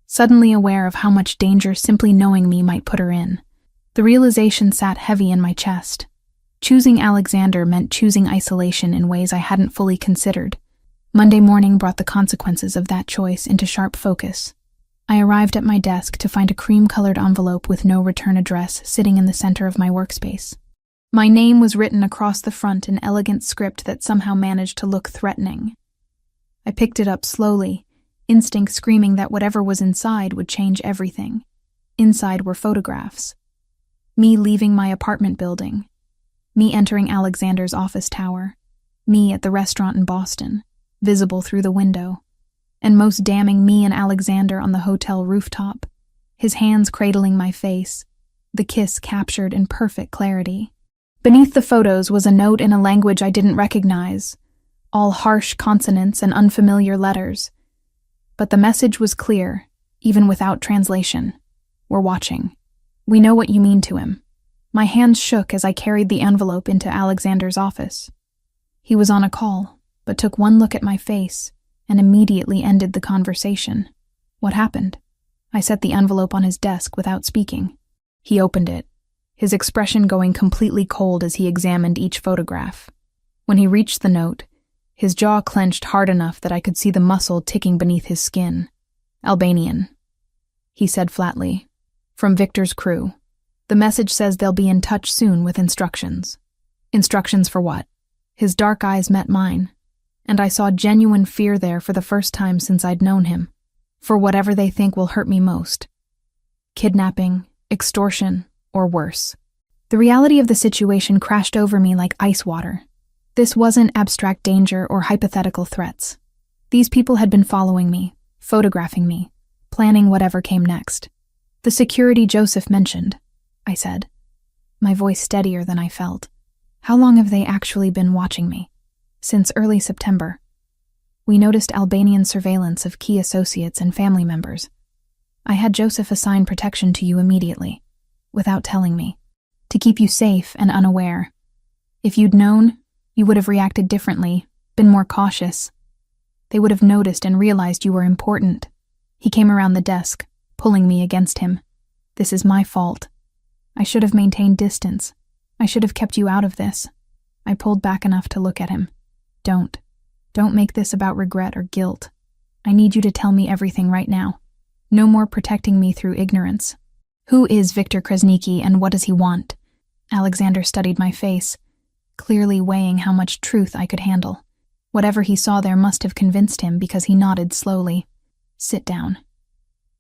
suddenly aware of how much danger simply knowing me might put her in. The realization sat heavy in my chest. Choosing Alexander meant choosing isolation in ways I hadn't fully considered. Monday morning brought the consequences of that choice into sharp focus. I arrived at my desk to find a cream-colored envelope with no return address sitting in the center of my workspace. My name was written across the front in elegant script that somehow managed to look threatening. I picked it up slowly, instinct screaming that whatever was inside would change everything. Inside were photographs. Me leaving my apartment building. Me entering Alexander's office tower. Me at the restaurant in Boston, visible through the window. And most damning, me and Alexander on the hotel rooftop, his hands cradling my face, the kiss captured in perfect clarity. Beneath the photos was a note in a language I didn't recognize, all harsh consonants and unfamiliar letters. But the message was clear, even without translation. We're watching. We know what you mean to him. My hands shook as I carried the envelope into Alexander's office. He was on a call, but took one look at my face and immediately ended the conversation. What happened? I set the envelope on his desk without speaking. He opened it, his expression going completely cold as he examined each photograph. When he reached the note, his jaw clenched hard enough that I could see the muscle ticking beneath his skin. Albanian, he said flatly. From Victor's crew. The message says they'll be in touch soon with instructions. Instructions for what? His dark eyes met mine, and I saw genuine fear there for the first time since I'd known him. For whatever they think will hurt me most. Kidnapping, extortion, or worse. The reality of the situation crashed over me like ice water. This wasn't abstract danger or hypothetical threats. These people had been following me, photographing me, planning whatever came next. The security Joseph mentioned, I said, my voice steadier than I felt. How long have they actually been watching me? Since early September. We noticed Albanian surveillance of key associates and family members. I had Joseph assign protection to you immediately, without telling me, to keep you safe and unaware. If you'd known, you would have reacted differently, been more cautious. They would have noticed and realized you were important. He came around the desk, pulling me against him. This is my fault. I should have maintained distance. I should have kept you out of this. I pulled back enough to look at him. Don't make this about regret or guilt. I need you to tell me everything right now. No more protecting me through ignorance. Who is Victor Krasniki and what does he want? Alexander studied my face, clearly weighing how much truth I could handle. Whatever he saw there must have convinced him because he nodded slowly. Sit down.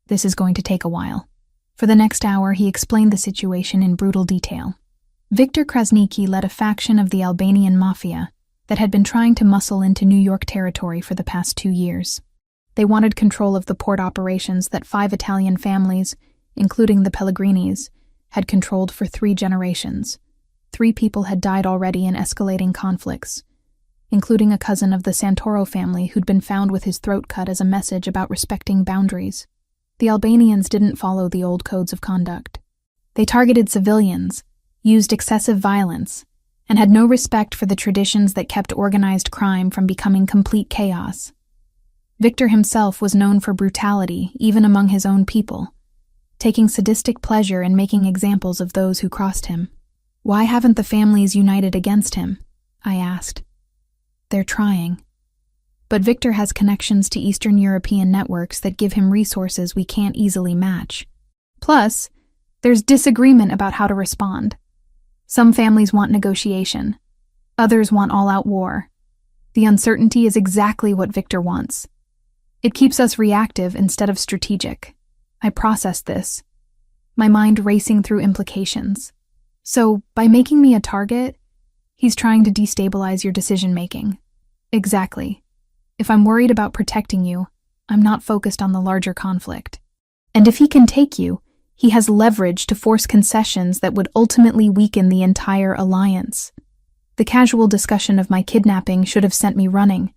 This is going to take a while. For the next hour, he explained the situation in brutal detail. Victor Krasniki led a faction of the Albanian Mafia that had been trying to muscle into New York territory for the past 2 years. They wanted control of the port operations that 5 Italian families, including the Pellegrinis, had controlled for 3 generations. 3 people had died already in escalating conflicts, including a cousin of the Santoro family who'd been found with his throat cut as a message about respecting boundaries. The Albanians didn't follow the old codes of conduct. They targeted civilians, used excessive violence, and had no respect for the traditions that kept organized crime from becoming complete chaos. Victor himself was known for brutality, even among his own people, taking sadistic pleasure in making examples of those who crossed him. Why haven't the families united against him? I asked. They're trying. But Victor has connections to Eastern European networks that give him resources we can't easily match. Plus, there's disagreement about how to respond. Some families want negotiation. Others want all-out war. The uncertainty is exactly what Victor wants. It keeps us reactive instead of strategic. I processed this, my mind racing through implications. So, by making me a target, He's trying to destabilize your decision-making. Exactly. If I'm worried about protecting you, I'm not focused on the larger conflict. And if he can take you, he has leverage to force concessions that would ultimately weaken the entire alliance. The casual discussion of my kidnapping should have sent me running.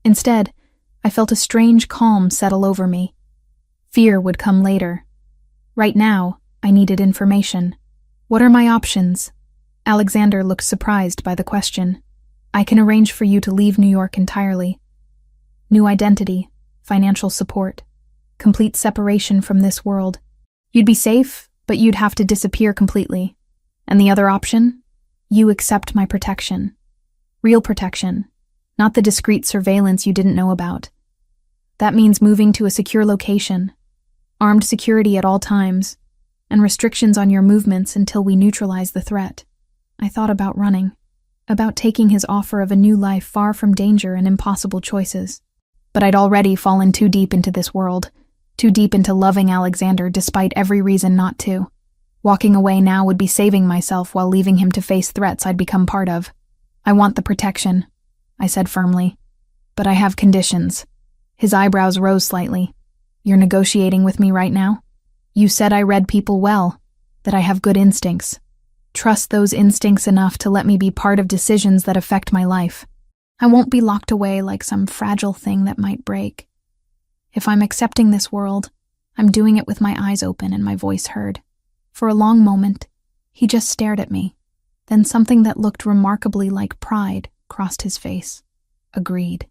Instead, I felt a strange calm settle over me. Fear would come later. Right now, I needed information. What are my options? Alexander looked surprised by the question. I can arrange for you to leave New York entirely. New identity, financial support, complete separation from this world. You'd be safe, but you'd have to disappear completely. And the other option? You accept my protection. Real protection, not the discreet surveillance you didn't know about. That means moving to a secure location, armed security at all times, and restrictions on your movements until we neutralize the threat. I thought about running, about taking his offer of a new life far from danger and impossible choices. But I'd already fallen too deep into this world, too deep into loving Alexander despite every reason not to. Walking away now would be saving myself while leaving him to face threats I'd become part of. I want the protection, I said firmly. But I have conditions. His eyebrows rose slightly. You're negotiating with me right now? You said I read people well, that I have good instincts. Trust those instincts enough to let me be part of decisions that affect my life. I won't be locked away like some fragile thing that might break. If I'm accepting this world, I'm doing it with my eyes open and my voice heard. For a long moment, he just stared at me. Then something that looked remarkably like pride crossed his face. Agreed.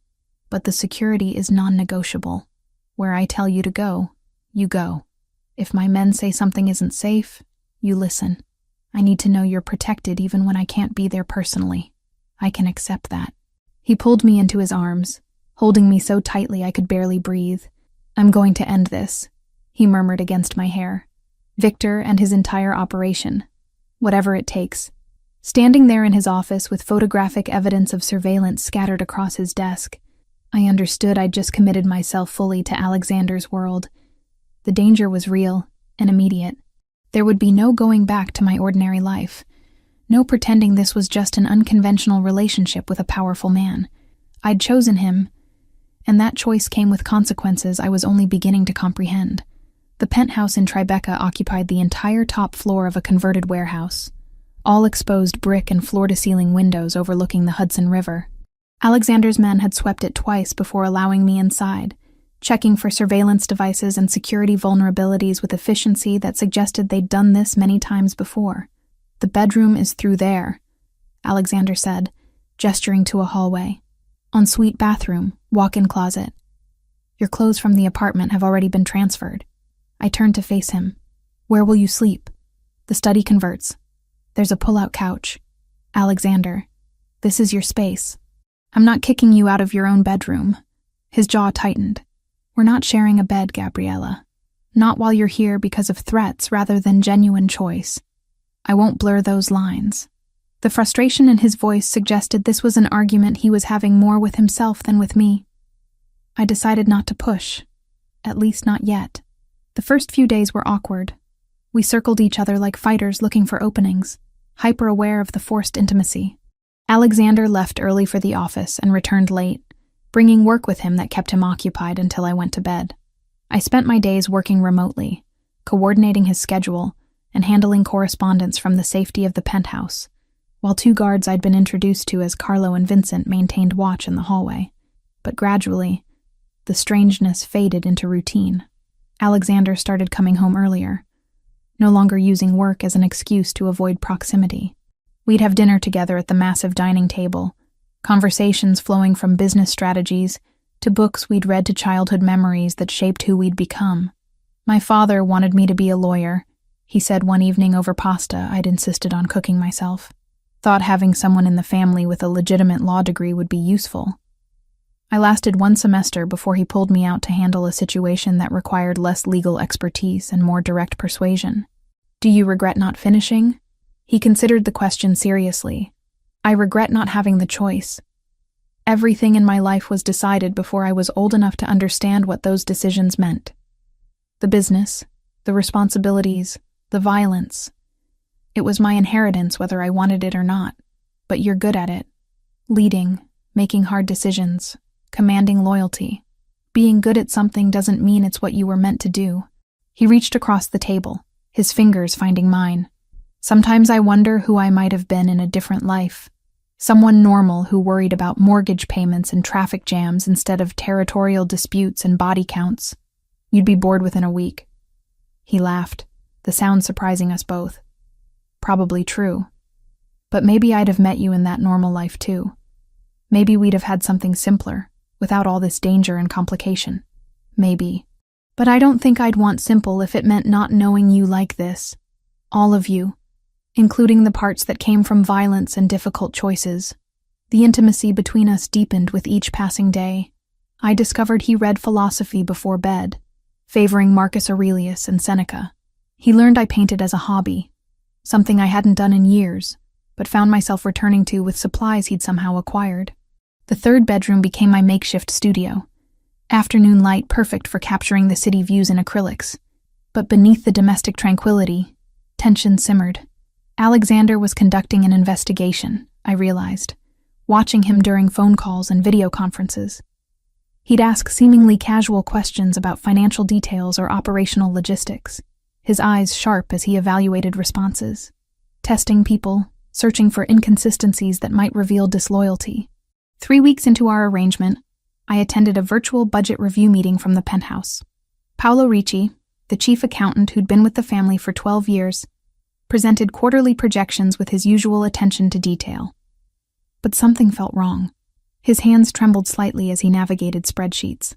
But the security is non-negotiable. Where I tell you to go, you go. If my men say something isn't safe, you listen. I need to know you're protected even when I can't be there personally. I can accept that. He pulled me into his arms, holding me so tightly I could barely breathe. I'm going to end this, he murmured against my hair. Victor and his entire operation. Whatever it takes. Standing there in his office with photographic evidence of surveillance scattered across his desk, I understood I'd just committed myself fully to Alexander's world. The danger was real and immediate. There would be no going back to my ordinary life. No pretending this was just an unconventional relationship with a powerful man. I'd chosen him, and that choice came with consequences I was only beginning to comprehend. The penthouse in Tribeca occupied the entire top floor of a converted warehouse, all exposed brick and floor-to-ceiling windows overlooking the Hudson River. Alexander's men had swept it twice before allowing me inside, checking for surveillance devices and security vulnerabilities with efficiency that suggested they'd done this many times before. The bedroom is through there, Alexander said, gesturing to a hallway. Ensuite bathroom, walk-in closet. Your clothes from the apartment have already been transferred. I turned to face him. Where will you sleep? The study converts. There's a pull-out couch. Alexander, this is your space. I'm not kicking you out of your own bedroom. His jaw tightened. We're not sharing a bed, Gabriella. Not while you're here because of threats rather than genuine choice. I won't blur those lines. The frustration in his voice suggested this was an argument he was having more with himself than with me. I decided not to push. At least not yet. The first few days were awkward. We circled each other like fighters looking for openings, hyper-aware of the forced intimacy. Alexander left early for the office and returned late, bringing work with him that kept him occupied until I went to bed. I spent my days working remotely, coordinating his schedule, and handling correspondence from the safety of the penthouse, while two guards I'd been introduced to as Carlo and Vincent maintained watch in the hallway. But gradually, the strangeness faded into routine. Alexander started coming home earlier, no longer using work as an excuse to avoid proximity. We'd have dinner together at the massive dining table, conversations flowing from business strategies to books we'd read to childhood memories that shaped who we'd become. My father wanted me to be a lawyer, he said one evening over pasta I'd insisted on cooking myself. Thought having someone in the family with a legitimate law degree would be useful. I lasted 1 semester before he pulled me out to handle a situation that required less legal expertise and more direct persuasion. Do you regret not finishing? He considered the question seriously. I regret not having the choice. Everything in my life was decided before I was old enough to understand what those decisions meant. The business, the responsibilities, the violence. It was my inheritance whether I wanted it or not. But you're good at it. Leading, making hard decisions, commanding loyalty. Being good at something doesn't mean it's what you were meant to do. He reached across the table, his fingers finding mine. Sometimes I wonder who I might have been in a different life. Someone normal who worried about mortgage payments and traffic jams instead of territorial disputes and body counts. You'd be bored within a week. He laughed, the sound surprising us both. Probably true. But maybe I'd have met you in that normal life too. Maybe we'd have had something simpler, without all this danger and complication. Maybe. But I don't think I'd want simple if it meant not knowing you like this. All of you. Including the parts that came from violence and difficult choices. The intimacy between us deepened with each passing day. I discovered he read philosophy before bed, favoring Marcus Aurelius and Seneca. He learned I painted as a hobby, something I hadn't done in years, but found myself returning to with supplies he'd somehow acquired. The third bedroom became my makeshift studio. Afternoon light perfect for capturing the city views in acrylics. But beneath the domestic tranquility, tension simmered. Alexander was conducting an investigation, I realized, watching him during phone calls and video conferences. He'd ask seemingly casual questions about financial details or operational logistics, his eyes sharp as he evaluated responses, testing people, searching for inconsistencies that might reveal disloyalty. 3 weeks into our arrangement, I attended a virtual budget review meeting from the penthouse. Paolo Ricci, the chief accountant who'd been with the family for 12 years, presented quarterly projections with his usual attention to detail. But something felt wrong. His hands trembled slightly as he navigated spreadsheets.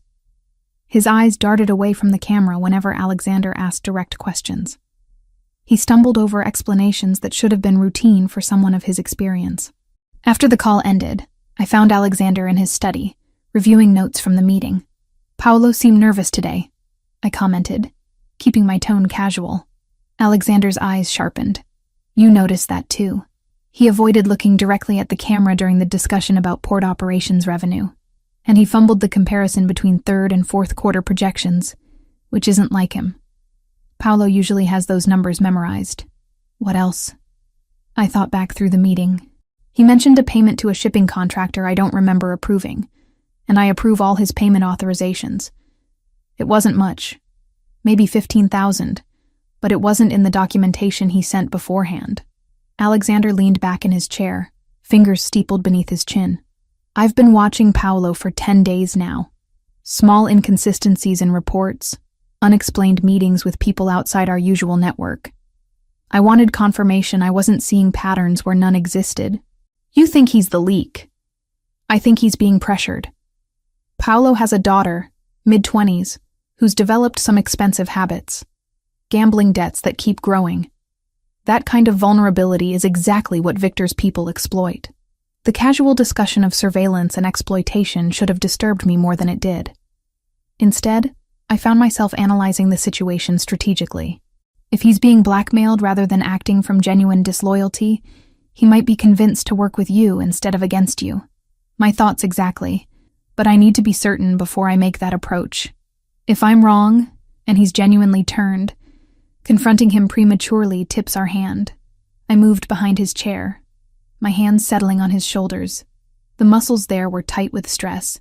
His eyes darted away from the camera whenever Alexander asked direct questions. He stumbled over explanations that should have been routine for someone of his experience. After the call ended, I found Alexander in his study, reviewing notes from the meeting. "Paolo seemed nervous today," I commented, keeping my tone casual. Alexander's eyes sharpened. "You noticed that too." He avoided looking directly at the camera during the discussion about port operations revenue, and he fumbled the comparison between third and fourth quarter projections, which isn't like him. Paolo usually has those numbers memorized. What else? I thought back through the meeting. He mentioned a payment to a shipping contractor I don't remember approving, and I approve all his payment authorizations. It wasn't much, maybe $15,000, but it wasn't in the documentation he sent beforehand. Alexander leaned back in his chair, fingers steepled beneath his chin. "I've been watching Paolo for 10 days now. Small inconsistencies in reports, unexplained meetings with people outside our usual network. I wanted confirmation I wasn't seeing patterns where none existed. You think he's the leak. I think he's being pressured. Paolo has a daughter, mid-20s, who's developed some expensive habits. Gambling debts that keep growing. That kind of vulnerability is exactly what Victor's people exploit. The casual discussion of surveillance and exploitation should have disturbed me more than it did. Instead, I found myself analyzing the situation strategically. If he's being blackmailed rather than acting from genuine disloyalty, he might be convinced to work with you instead of against you. My thoughts exactly, but I need to be certain before I make that approach. If I'm wrong, and he's genuinely turned, confronting him prematurely tips our hand. I moved behind his chair, my hands settling on his shoulders. The muscles there were tight with stress,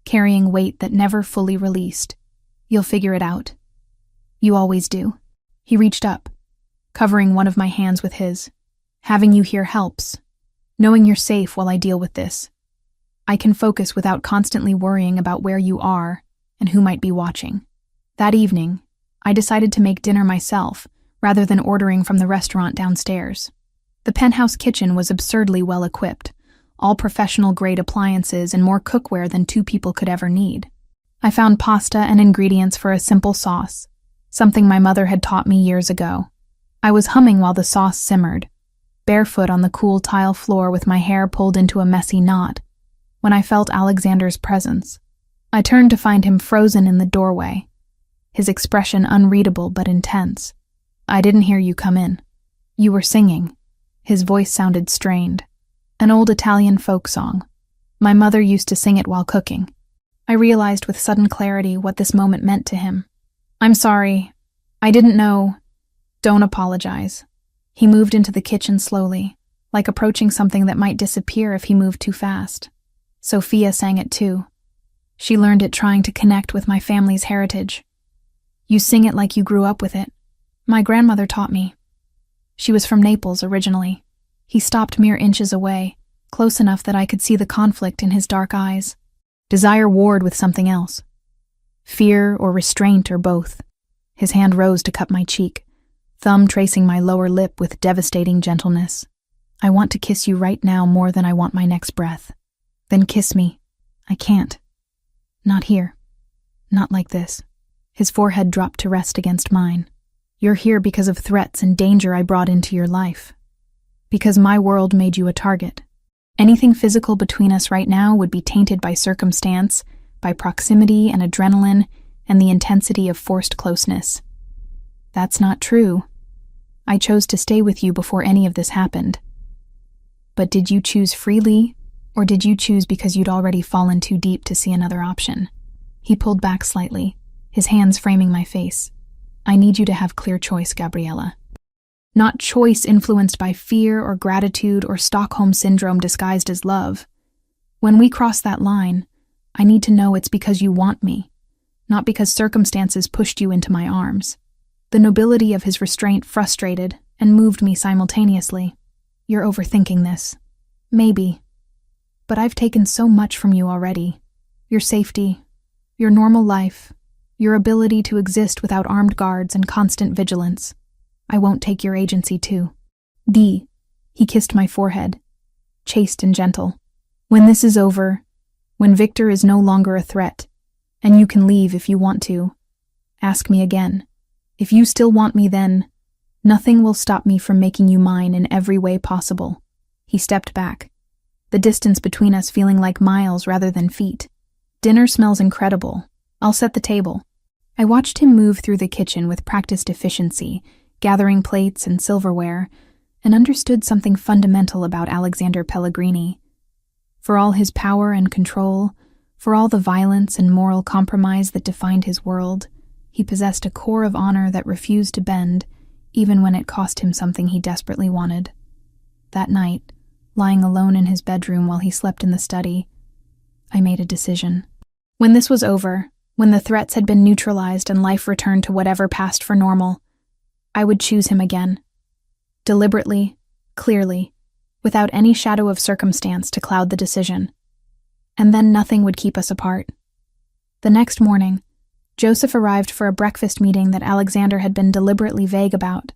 carrying weight that never fully released. "You'll figure it out. You always do." He reached up, covering one of my hands with his. "Having you here helps. Knowing you're safe while I deal with this. I can focus without constantly worrying about where you are and who might be watching." That evening, I decided to make dinner myself, rather than ordering from the restaurant downstairs. The penthouse kitchen was absurdly well equipped, all professional-grade appliances and more cookware than 2 people could ever need. I found pasta and ingredients for a simple sauce, something my mother had taught me years ago. I was humming while the sauce simmered, barefoot on the cool tile floor with my hair pulled into a messy knot, when I felt Alexander's presence. I turned to find him frozen in the doorway, his expression unreadable but intense. "I didn't hear you come in. You were singing." His voice sounded strained. An old Italian folk song. My mother used to sing it while cooking. I realized with sudden clarity what this moment meant to him. "I'm sorry. I didn't know." "Don't apologize." He moved into the kitchen slowly, like approaching something that might disappear if he moved too fast. Sophia sang it too. She learned it trying to connect with my family's heritage. You sing it like you grew up with it. My grandmother taught me. She was from Naples originally. He stopped mere inches away, close enough that I could see the conflict in his dark eyes. Desire warred with something else. Fear or restraint or both. His hand rose to cup my cheek, thumb tracing my lower lip with devastating gentleness. I want to kiss you right now more than I want my next breath. Then kiss me. I can't. Not here. Not like this. His forehead dropped to rest against mine. You're here because of threats and danger I brought into your life. Because my world made you a target. Anything physical between us right now would be tainted by circumstance, by proximity and adrenaline, and the intensity of forced closeness. That's not true. I chose to stay with you before any of this happened. But did you choose freely, or did you choose because you'd already fallen too deep to see another option? He pulled back slightly, his hands framing my face. I need you to have clear choice, Gabriella. Not choice influenced by fear or gratitude or Stockholm Syndrome disguised as love. When we cross that line, I need to know it's because you want me, not because circumstances pushed you into my arms. The nobility of his restraint frustrated and moved me simultaneously. You're overthinking this. Maybe. But I've taken so much from you already. Your safety, your normal life, your ability to exist without armed guards and constant vigilance. I won't take your agency too. D. He kissed my forehead, chaste and gentle. When this is over, when Victor is no longer a threat, and you can leave if you want to, ask me again. If you still want me then, nothing will stop me from making you mine in every way possible. He stepped back, the distance between us feeling like miles rather than feet. Dinner smells incredible. I'll set the table. I watched him move through the kitchen with practiced efficiency, gathering plates and silverware, and understood something fundamental about Alexander Pellegrini. For all his power and control, for all the violence and moral compromise that defined his world, he possessed a core of honor that refused to bend, even when it cost him something he desperately wanted. That night, lying alone in his bedroom while he slept in the study, I made a decision. When this was over, when the threats had been neutralized and life returned to whatever passed for normal, I would choose him again. Deliberately, clearly, without any shadow of circumstance to cloud the decision. And then nothing would keep us apart. The next morning, Joseph arrived for a breakfast meeting that Alexander had been deliberately vague about.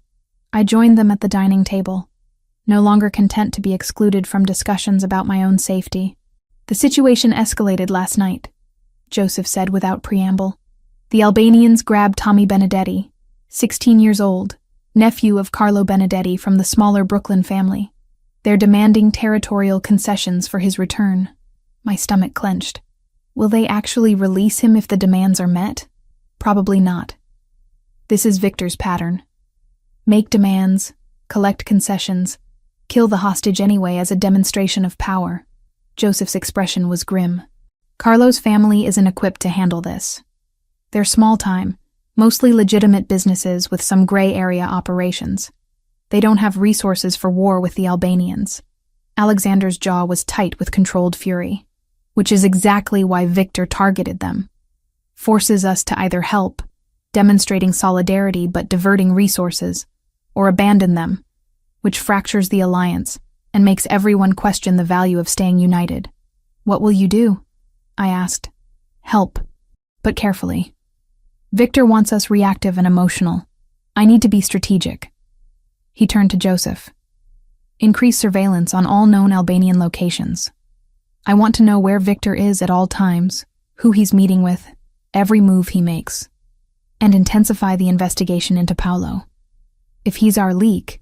I joined them at the dining table, no longer content to be excluded from discussions about my own safety. The situation escalated last night, Joseph said without preamble. The Albanians grabbed Tommy Benedetti, 16 years old, nephew of Carlo Benedetti from the smaller Brooklyn family. They're demanding territorial concessions for his return. My stomach clenched. Will they actually release him if the demands are met? Probably not. This is Victor's pattern. Make demands, collect concessions, kill the hostage anyway as a demonstration of power. Joseph's expression was grim. Carlo's family isn't equipped to handle this. They're small-time, mostly legitimate businesses with some gray area operations. They don't have resources for war with the Albanians. Alexander's jaw was tight with controlled fury, which is exactly why Victor targeted them. Forces us to either help, demonstrating solidarity but diverting resources, or abandon them, which fractures the alliance and makes everyone question the value of staying united. What will you do? I asked. Help, but carefully. Victor wants us reactive and emotional. I need to be strategic. He turned to Joseph. Increase surveillance on all known Albanian locations. I want to know where Victor is at all times, who he's meeting with, every move he makes. And intensify the investigation into Paolo. If he's our leak,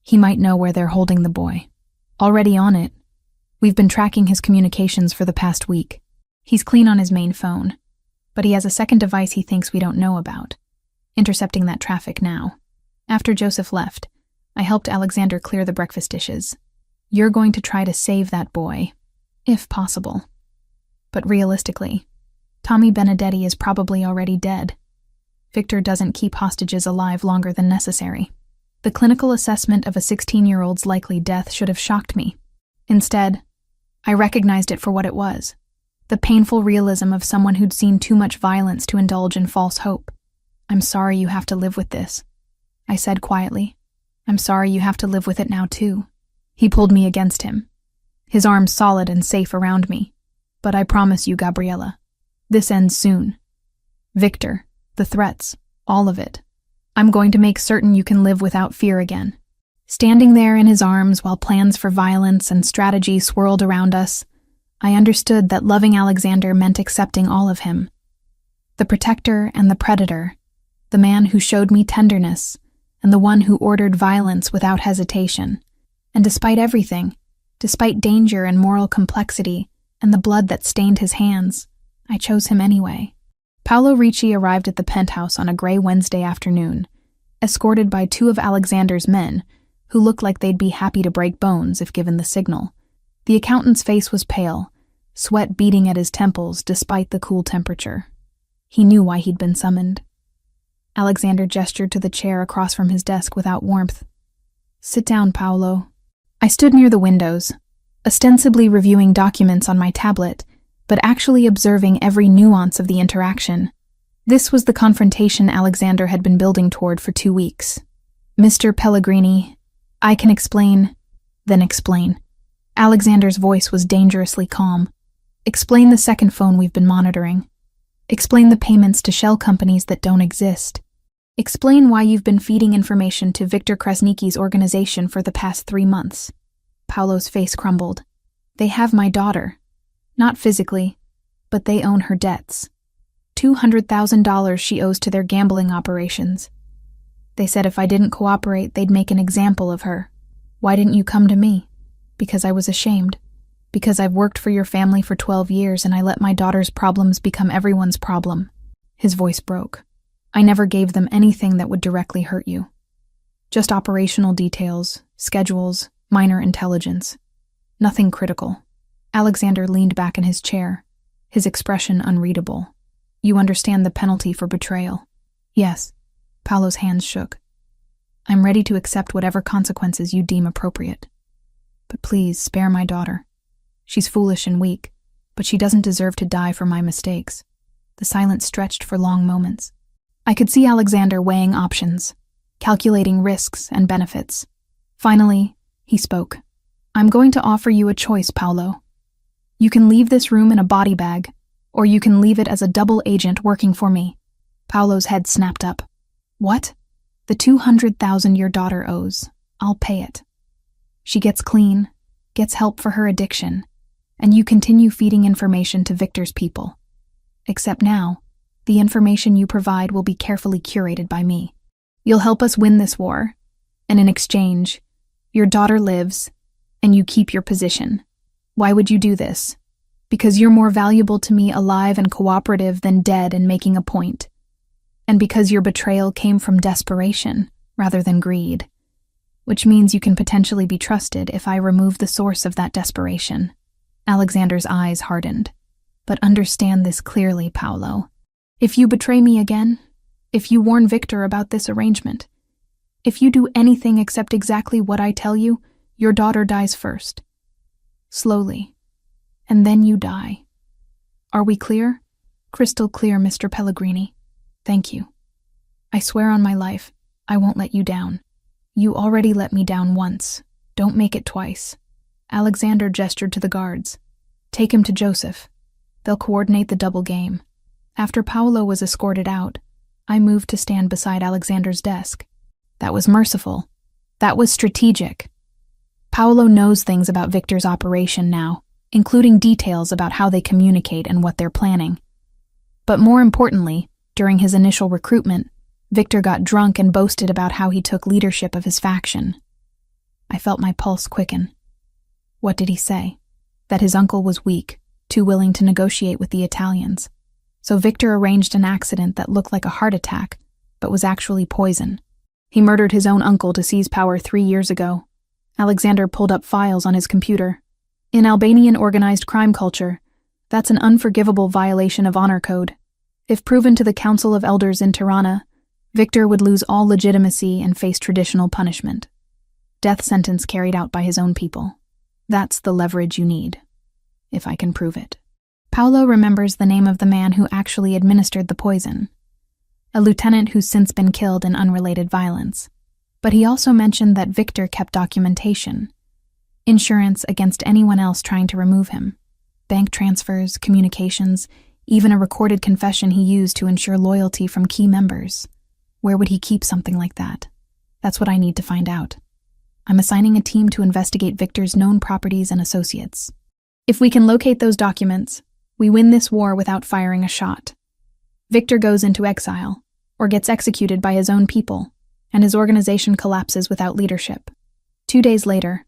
he might know where they're holding the boy. Already on it. We've been tracking his communications for the past week. He's clean on his main phone, but he has a second device he thinks we don't know about, intercepting that traffic now. After Joseph left, I helped Alexander clear the breakfast dishes. You're going to try to save that boy, if possible. But realistically, Tommy Benedetti is probably already dead. Victor doesn't keep hostages alive longer than necessary. The clinical assessment of a 16-year-old's likely death should have shocked me. Instead, I recognized it for what it was: the painful realism of someone who'd seen too much violence to indulge in false hope. "I'm sorry you have to live with this," I said quietly. "I'm sorry you have to live with it now, too." He pulled me against him, his arms solid and safe around me. "But I promise you, Gabriella, this ends soon. Victor, the threats, all of it. I'm going to make certain you can live without fear again." Standing there in his arms while plans for violence and strategy swirled around us, I understood that loving Alexander meant accepting all of him. The protector and the predator, the man who showed me tenderness, and the one who ordered violence without hesitation. And despite everything, despite danger and moral complexity, and the blood that stained his hands, I chose him anyway. Paolo Ricci arrived at the penthouse on a gray Wednesday afternoon, escorted by two of Alexander's men, who looked like they'd be happy to break bones if given the signal. The accountant's face was pale, sweat beading at his temples despite the cool temperature. He knew why he'd been summoned. Alexander gestured to the chair across from his desk without warmth. "Sit down, Paolo." I stood near the windows, ostensibly reviewing documents on my tablet, but actually observing every nuance of the interaction. This was the confrontation Alexander had been building toward for 2 weeks. "Mr. Pellegrini, I can explain, then explain." Alexander's voice was dangerously calm. "Explain the second phone we've been monitoring. Explain the payments to shell companies that don't exist. Explain why you've been feeding information to Viktor Krasnicki's organization for the past 3 months. Paolo's face crumbled. "They have my daughter. Not physically, but they own her debts. $200,000 she owes to their gambling operations. They said if I didn't cooperate, they'd make an example of her. Why didn't you come to me? Because I was ashamed. Because I've worked for your family for 12 years and I let my daughter's problems become everyone's problem." His voice broke. "I never gave them anything that would directly hurt you. Just operational details, schedules, minor intelligence. Nothing critical." Alexander leaned back in his chair, his expression unreadable. "You understand the penalty for betrayal?" "Yes." Paolo's hands shook. "I'm ready to accept whatever consequences you deem appropriate. But please, spare my daughter. She's foolish and weak, but she doesn't deserve to die for my mistakes." The silence stretched for long moments. I could see Alexander weighing options, calculating risks and benefits. Finally, he spoke. "I'm going to offer you a choice, Paolo. You can leave this room in a body bag, or you can leave it as a double agent working for me." Paolo's head snapped up. "What?" "The $200,000 your daughter owes. I'll pay it. She gets clean, gets help for her addiction, and you continue feeding information to Victor's people. Except now, the information you provide will be carefully curated by me. You'll help us win this war, and in exchange, your daughter lives, and you keep your position. Why would you do this? Because you're more valuable to me alive and cooperative than dead and making a point. And because your betrayal came from desperation rather than greed. Which means you can potentially be trusted if I remove the source of that desperation." Alexander's eyes hardened. "But understand this clearly, Paolo. If you betray me again, if you warn Victor about this arrangement, if you do anything except exactly what I tell you, your daughter dies first. Slowly. And then you die. Are we clear?" "Crystal clear, Mr. Pellegrini. Thank you. I swear on my life, I won't let you down. You already let me down once. Don't make it twice." Alexander gestured to the guards. "Take him to Joseph. They'll coordinate the double game." After Paolo was escorted out, I moved to stand beside Alexander's desk. That was merciful. That was strategic. Paolo knows things about Victor's operation now, including details about how they communicate and what they're planning. But more importantly, during his initial recruitment, Victor got drunk and boasted about how he took leadership of his faction. I felt my pulse quicken. What did he say? That his uncle was weak, too willing to negotiate with the Italians. So Victor arranged an accident that looked like a heart attack, but was actually poison. He murdered his own uncle to seize power 3 years ago. Alexander pulled up files on his computer. In Albanian organized crime culture, that's an unforgivable violation of honor code. If proven to the Council of Elders in Tirana, Victor would lose all legitimacy and face traditional punishment. Death sentence carried out by his own people. That's the leverage you need, if I can prove it. Paolo remembers the name of the man who actually administered the poison, a lieutenant who's since been killed in unrelated violence. But he also mentioned that Victor kept documentation, insurance against anyone else trying to remove him, bank transfers, communications, even a recorded confession he used to ensure loyalty from key members. Where would he keep something like that? That's what I need to find out. I'm assigning a team to investigate Victor's known properties and associates. If we can locate those documents, we win this war without firing a shot. Victor goes into exile, or gets executed by his own people, and his organization collapses without leadership. 2 days later,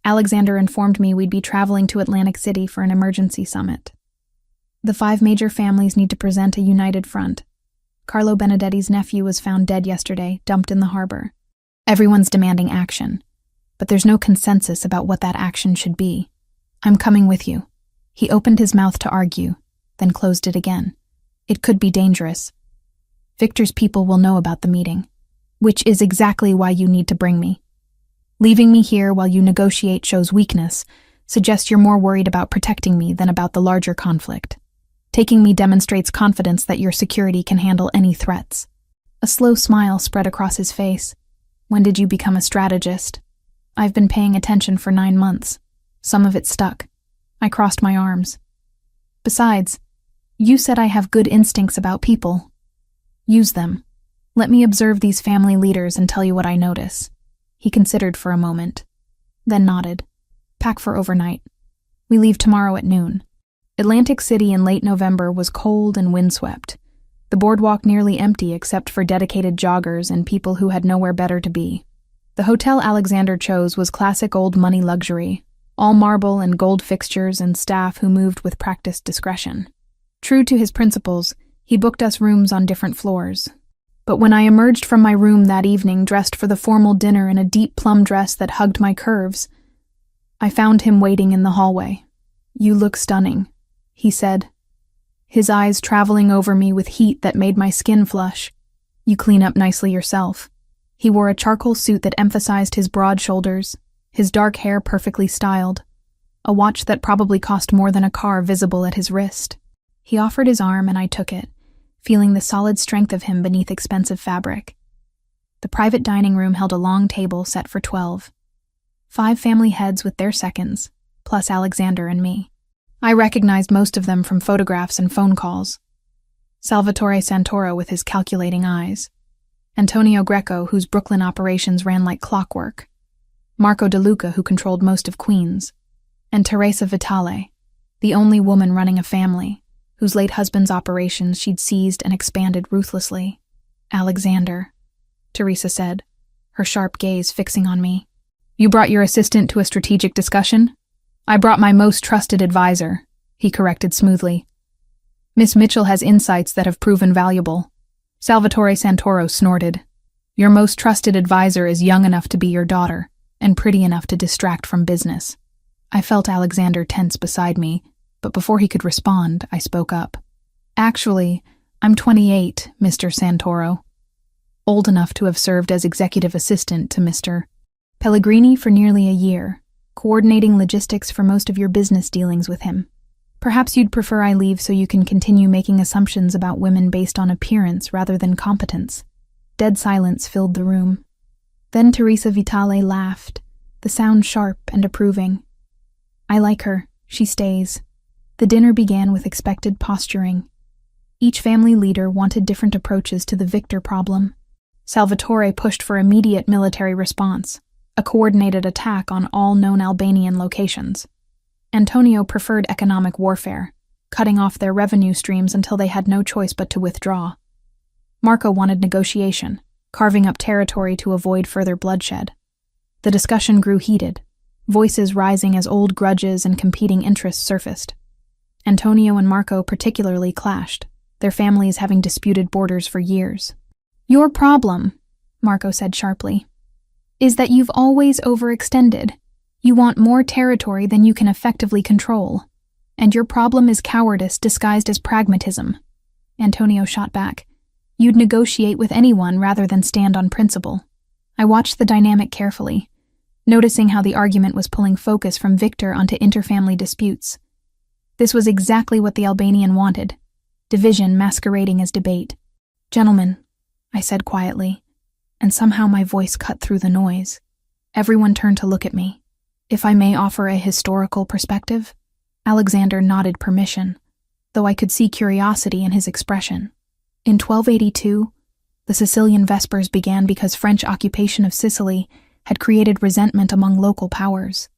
Alexander informed me we'd be traveling to Atlantic City for an emergency summit. The 5 major families need to present a united front. Carlo Benedetti's nephew was found dead yesterday, dumped in the harbor. Everyone's demanding action, but there's no consensus about what that action should be. I'm coming with you. He opened his mouth to argue, then closed it again. It could be dangerous. Victor's people will know about the meeting, which is exactly why you need to bring me. Leaving me here while you negotiate shows weakness, suggests you're more worried about protecting me than about the larger conflict. Taking me demonstrates confidence that your security can handle any threats. A slow smile spread across his face. When did you become a strategist? I've been paying attention for 9 months. Some of it stuck. I crossed my arms. Besides, you said I have good instincts about people. Use them. Let me observe these family leaders and tell you what I notice. He considered for a moment, then nodded. Pack for overnight. We leave tomorrow at noon. Atlantic City in late November was cold and windswept. The boardwalk nearly empty except for dedicated joggers and people who had nowhere better to be. The hotel Alexander chose was classic old money luxury, all marble and gold fixtures and staff who moved with practiced discretion. True to his principles, he booked us rooms on different floors. But when I emerged from my room that evening dressed for the formal dinner in a deep plum dress that hugged my curves, I found him waiting in the hallway. You look stunning, he said, his eyes traveling over me with heat that made my skin flush. You clean up nicely yourself. He wore a charcoal suit that emphasized his broad shoulders, his dark hair perfectly styled, a watch that probably cost more than a car visible at his wrist. He offered his arm and I took it, feeling the solid strength of him beneath expensive fabric. The private dining room held a long table set for 12. 5 family heads with their seconds, plus Alexander and me. I recognized most of them from photographs and phone calls. Salvatore Santoro with his calculating eyes, Antonio Greco, whose Brooklyn operations ran like clockwork, Marco De Luca, who controlled most of Queens, and Teresa Vitale, the only woman running a family, whose late husband's operations she'd seized and expanded ruthlessly. Alexander, Teresa said, her sharp gaze fixing on me. You brought your assistant to a strategic discussion? I brought my most trusted advisor, he corrected smoothly. Miss Mitchell has insights that have proven valuable. Salvatore Santoro snorted. Your most trusted advisor is young enough to be your daughter, and pretty enough to distract from business. I felt Alexander tense beside me, but before he could respond, I spoke up. Actually, I'm 28, Mr. Santoro. Old enough to have served as executive assistant to Mr. Pellegrini for nearly a year, coordinating logistics for most of your business dealings with him. Perhaps you'd prefer I leave so you can continue making assumptions about women based on appearance rather than competence. Dead silence filled the room. Then Teresa Vitale laughed, the sound sharp and approving. I like her. She stays. The dinner began with expected posturing. Each family leader wanted different approaches to the Victor problem. Salvatore pushed for immediate military response, a coordinated attack on all known Albanian locations. Antonio preferred economic warfare, cutting off their revenue streams until they had no choice but to withdraw. Marco wanted negotiation, carving up territory to avoid further bloodshed. The discussion grew heated, voices rising as old grudges and competing interests surfaced. Antonio and Marco particularly clashed, their families having disputed borders for years. Your problem, Marco said sharply, is that you've always overextended. You want more territory than you can effectively control. And your problem is cowardice disguised as pragmatism. Antonio shot back. You'd negotiate with anyone rather than stand on principle. I watched the dynamic carefully, noticing how the argument was pulling focus from Victor onto interfamily disputes. This was exactly what the Albanian wanted, division masquerading as debate. "Gentlemen," I said quietly, and somehow my voice cut through the noise. Everyone turned to look at me. "If I may offer a historical perspective?" Alexander nodded permission, though I could see curiosity in his expression. In 1282, the Sicilian Vespers began because French occupation of Sicily had created resentment among local powers.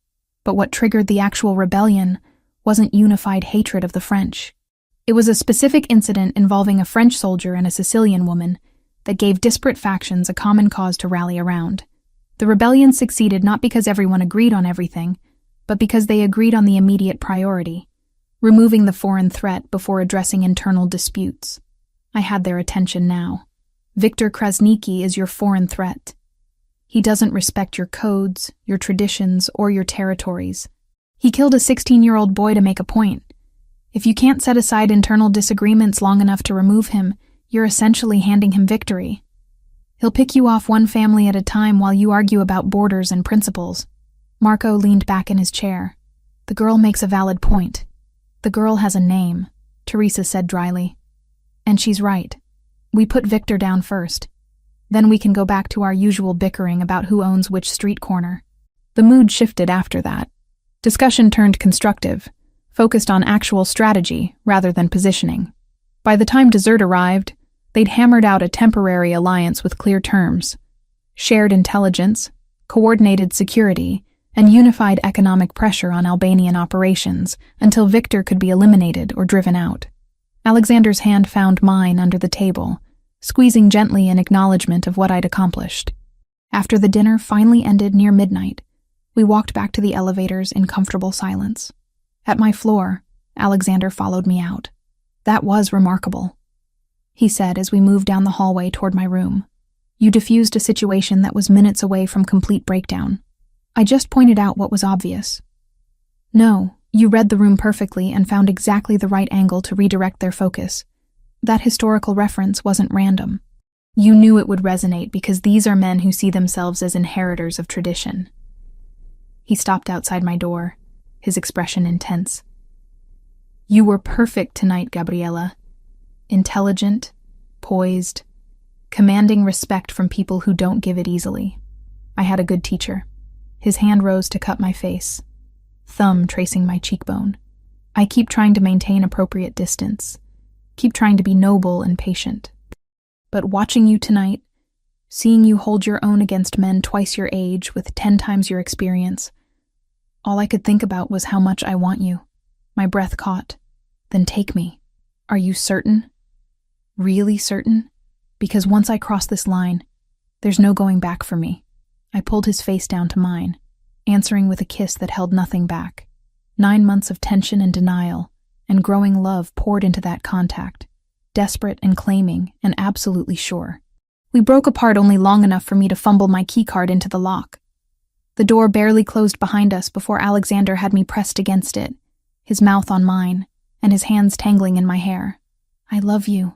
But what triggered the actual rebellion wasn't unified hatred of the French. It was a specific incident involving a French soldier and a Sicilian woman that gave disparate factions a common cause to rally around. The rebellion succeeded not because everyone agreed on everything, but because they agreed on the immediate priority, removing the foreign threat before addressing internal disputes. I had their attention now. Viktor Krasniki is your foreign threat. He doesn't respect your codes, your traditions, or your territories. He killed a 16-year-old boy to make a point. If you can't set aside internal disagreements long enough to remove him, you're essentially handing him victory. He'll pick you off one family at a time while you argue about borders and principles. Marco leaned back in his chair. "The girl makes a valid point. The girl has a name," Teresa said dryly. "And she's right. We put Victor down first. Then we can go back to our usual bickering about who owns which street corner." The mood shifted after that. Discussion turned constructive, focused on actual strategy rather than positioning. By the time dessert arrived, they'd hammered out a temporary alliance with clear terms: shared intelligence, coordinated security, and unified economic pressure on Albanian operations until Victor could be eliminated or driven out. Alexander's hand found mine under the table, squeezing gently in acknowledgement of what I'd accomplished. After the dinner finally ended near midnight, we walked back to the elevators in comfortable silence. At my floor, Alexander followed me out. "That was remarkable," he said as we moved down the hallway toward my room. "You diffused a situation that was minutes away from complete breakdown. I just pointed out what was obvious." "No, you read the room perfectly and found exactly the right angle to redirect their focus. That historical reference wasn't random. You knew it would resonate because these are men who see themselves as inheritors of tradition." He stopped outside my door, his expression intense. "You were perfect tonight, Gabriella. Intelligent, poised, commanding respect from people who don't give it easily. I had a good teacher." His hand rose to cut my face, thumb tracing my cheekbone. "I keep trying to maintain appropriate distance, keep trying to be noble and patient. But watching you tonight, seeing you hold your own against men twice your age with 10 times your experience, all I could think about was how much I want you." My breath caught. "Then take me. Are you certain? Really certain? Because once I cross this line, there's no going back for me." I pulled his face down to mine, answering with a kiss that held nothing back. 9 months of tension and denial, and growing love poured into that contact, desperate and claiming and absolutely sure. We broke apart only long enough for me to fumble my keycard into the lock. The door barely closed behind us before Alexander had me pressed against it, his mouth on mine, and his hands tangling in my hair. "I love you,"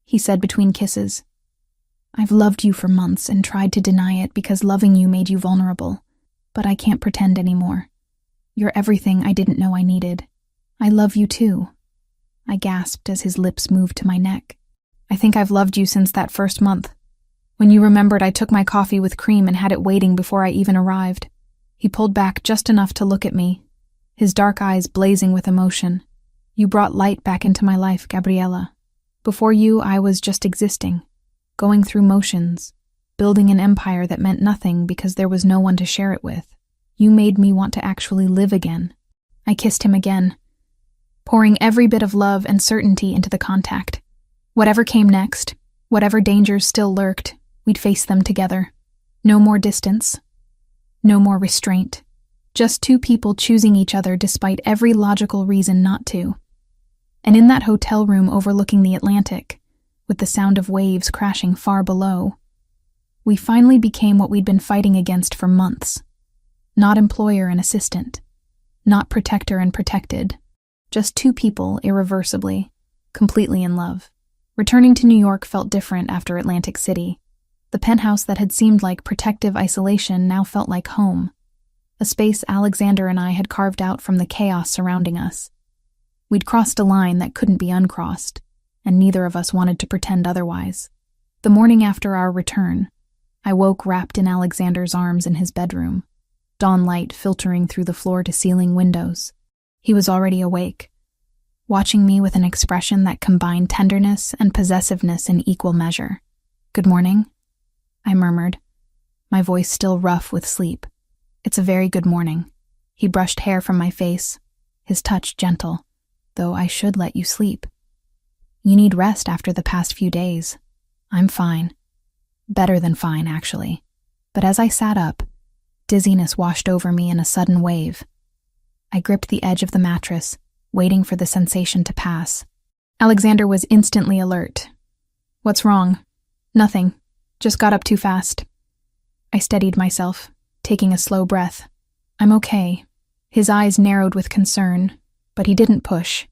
he said between kisses. "I've loved you for months and tried to deny it because loving you made you vulnerable, but I can't pretend anymore. You're everything I didn't know I needed. I love you too." I gasped as his lips moved to my neck. "I think I've loved you since that first month. When you remembered I took my coffee with cream and had it waiting before I even arrived." He pulled back just enough to look at me, his dark eyes blazing with emotion. "You brought light back into my life, Gabriella. Before you, I was just existing, going through motions, building an empire that meant nothing because there was no one to share it with. You made me want to actually live again." I kissed him again, pouring every bit of love and certainty into the contact. Whatever came next, whatever dangers still lurked, we'd face them together. No more distance, no more restraint. Just two people choosing each other despite every logical reason not to. And in that hotel room overlooking the Atlantic, with the sound of waves crashing far below, we finally became what we'd been fighting against for months. Not employer and assistant, not protector and protected, just two people irreversibly, completely in love. Returning to New York felt different after Atlantic City. The penthouse that had seemed like protective isolation now felt like home, a space Alexander and I had carved out from the chaos surrounding us. We'd crossed a line that couldn't be uncrossed, and neither of us wanted to pretend otherwise. The morning after our return, I woke wrapped in Alexander's arms in his bedroom, dawn light filtering through the floor-to-ceiling windows. He was already awake, watching me with an expression that combined tenderness and possessiveness in equal measure. "Good morning," I murmured, my voice still rough with sleep. "It's a very good morning." He brushed hair from my face, his touch gentle, "Though I should let you sleep. You need rest after the past few days." "I'm fine." Better than fine, actually. But as I sat up, dizziness washed over me in a sudden wave. I gripped the edge of the mattress, waiting for the sensation to pass. Alexander was instantly alert. "What's wrong?" "Nothing. Just got up too fast." I steadied myself, taking a slow breath. "I'm okay." His eyes narrowed with concern, but he didn't push.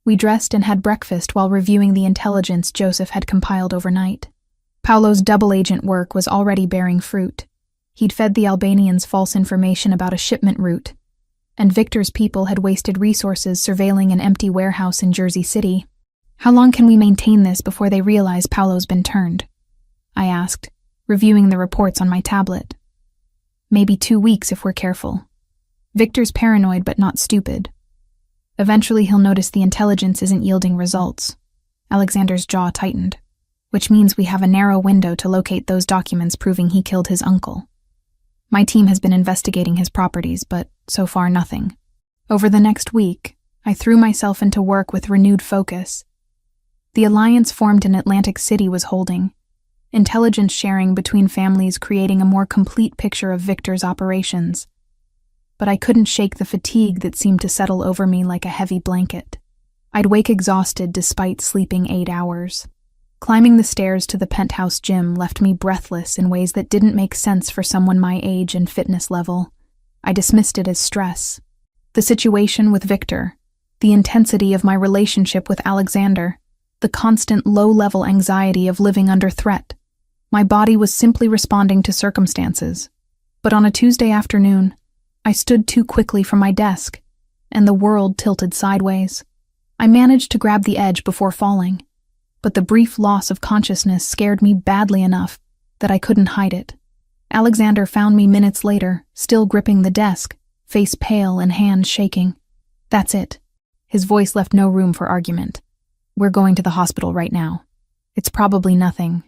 We dressed and had breakfast while reviewing the intelligence Joseph had compiled overnight. Paolo's double agent work was already bearing fruit. He'd fed the Albanians false information about a shipment route, and Victor's people had wasted resources surveilling an empty warehouse in Jersey City. "How long can we maintain this before they realize Paolo's been turned?" I asked, reviewing the reports on my tablet. "Maybe 2 weeks if we're careful. Victor's paranoid but not stupid. Eventually he'll notice the intelligence isn't yielding results." Alexander's jaw tightened. "Which means we have a narrow window to locate those documents proving he killed his uncle. My team has been investigating his properties, but so far nothing." Over the next week, I threw myself into work with renewed focus. The alliance formed in Atlantic City was holding, intelligence sharing between families creating a more complete picture of Victor's operations. But I couldn't shake the fatigue that seemed to settle over me like a heavy blanket. I'd wake exhausted despite sleeping 8 hours. Climbing the stairs to the penthouse gym left me breathless in ways that didn't make sense for someone my age and fitness level. I dismissed it as stress. The situation with Victor, the intensity of my relationship with Alexander, the constant low-level anxiety of living under threat. My body was simply responding to circumstances. But on a Tuesday afternoon, I stood too quickly from my desk, and the world tilted sideways. I managed to grab the edge before falling, but the brief loss of consciousness scared me badly enough that I couldn't hide it. Alexander found me minutes later, still gripping the desk, face pale and hands shaking. "That's it." His voice left no room for argument. "We're going to the hospital right now. It's probably nothing,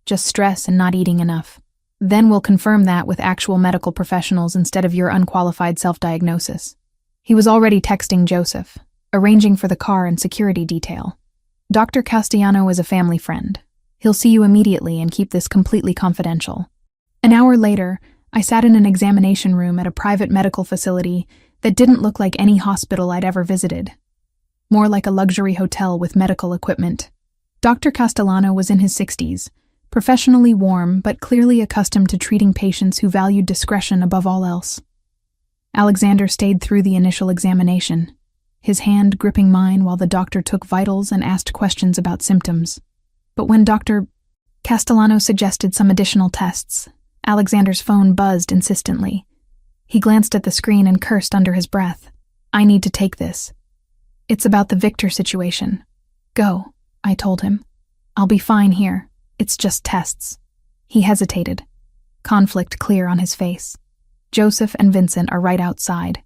just stress and not eating enough. Then we'll confirm that with actual medical professionals instead of your unqualified self-diagnosis." He was already texting Joseph, arranging for the car and security detail. "Dr. Castellano is a family friend. He'll see you immediately and keep this completely confidential." An hour later, I sat in an examination room at a private medical facility that didn't look like any hospital I'd ever visited. More like a luxury hotel with medical equipment. Dr. Castellano was in his 60s, professionally warm but clearly accustomed to treating patients who valued discretion above all else. Alexander stayed through the initial examination, his hand gripping mine while the doctor took vitals and asked questions about symptoms. But when Dr. Castellano suggested some additional tests, Alexander's phone buzzed insistently. He glanced at the screen and cursed under his breath. "I need to take this. It's about the Victor situation." "Go," I told him. "I'll be fine here. It's just tests." He hesitated, conflict clear on his face. "Joseph and Vincent are right outside.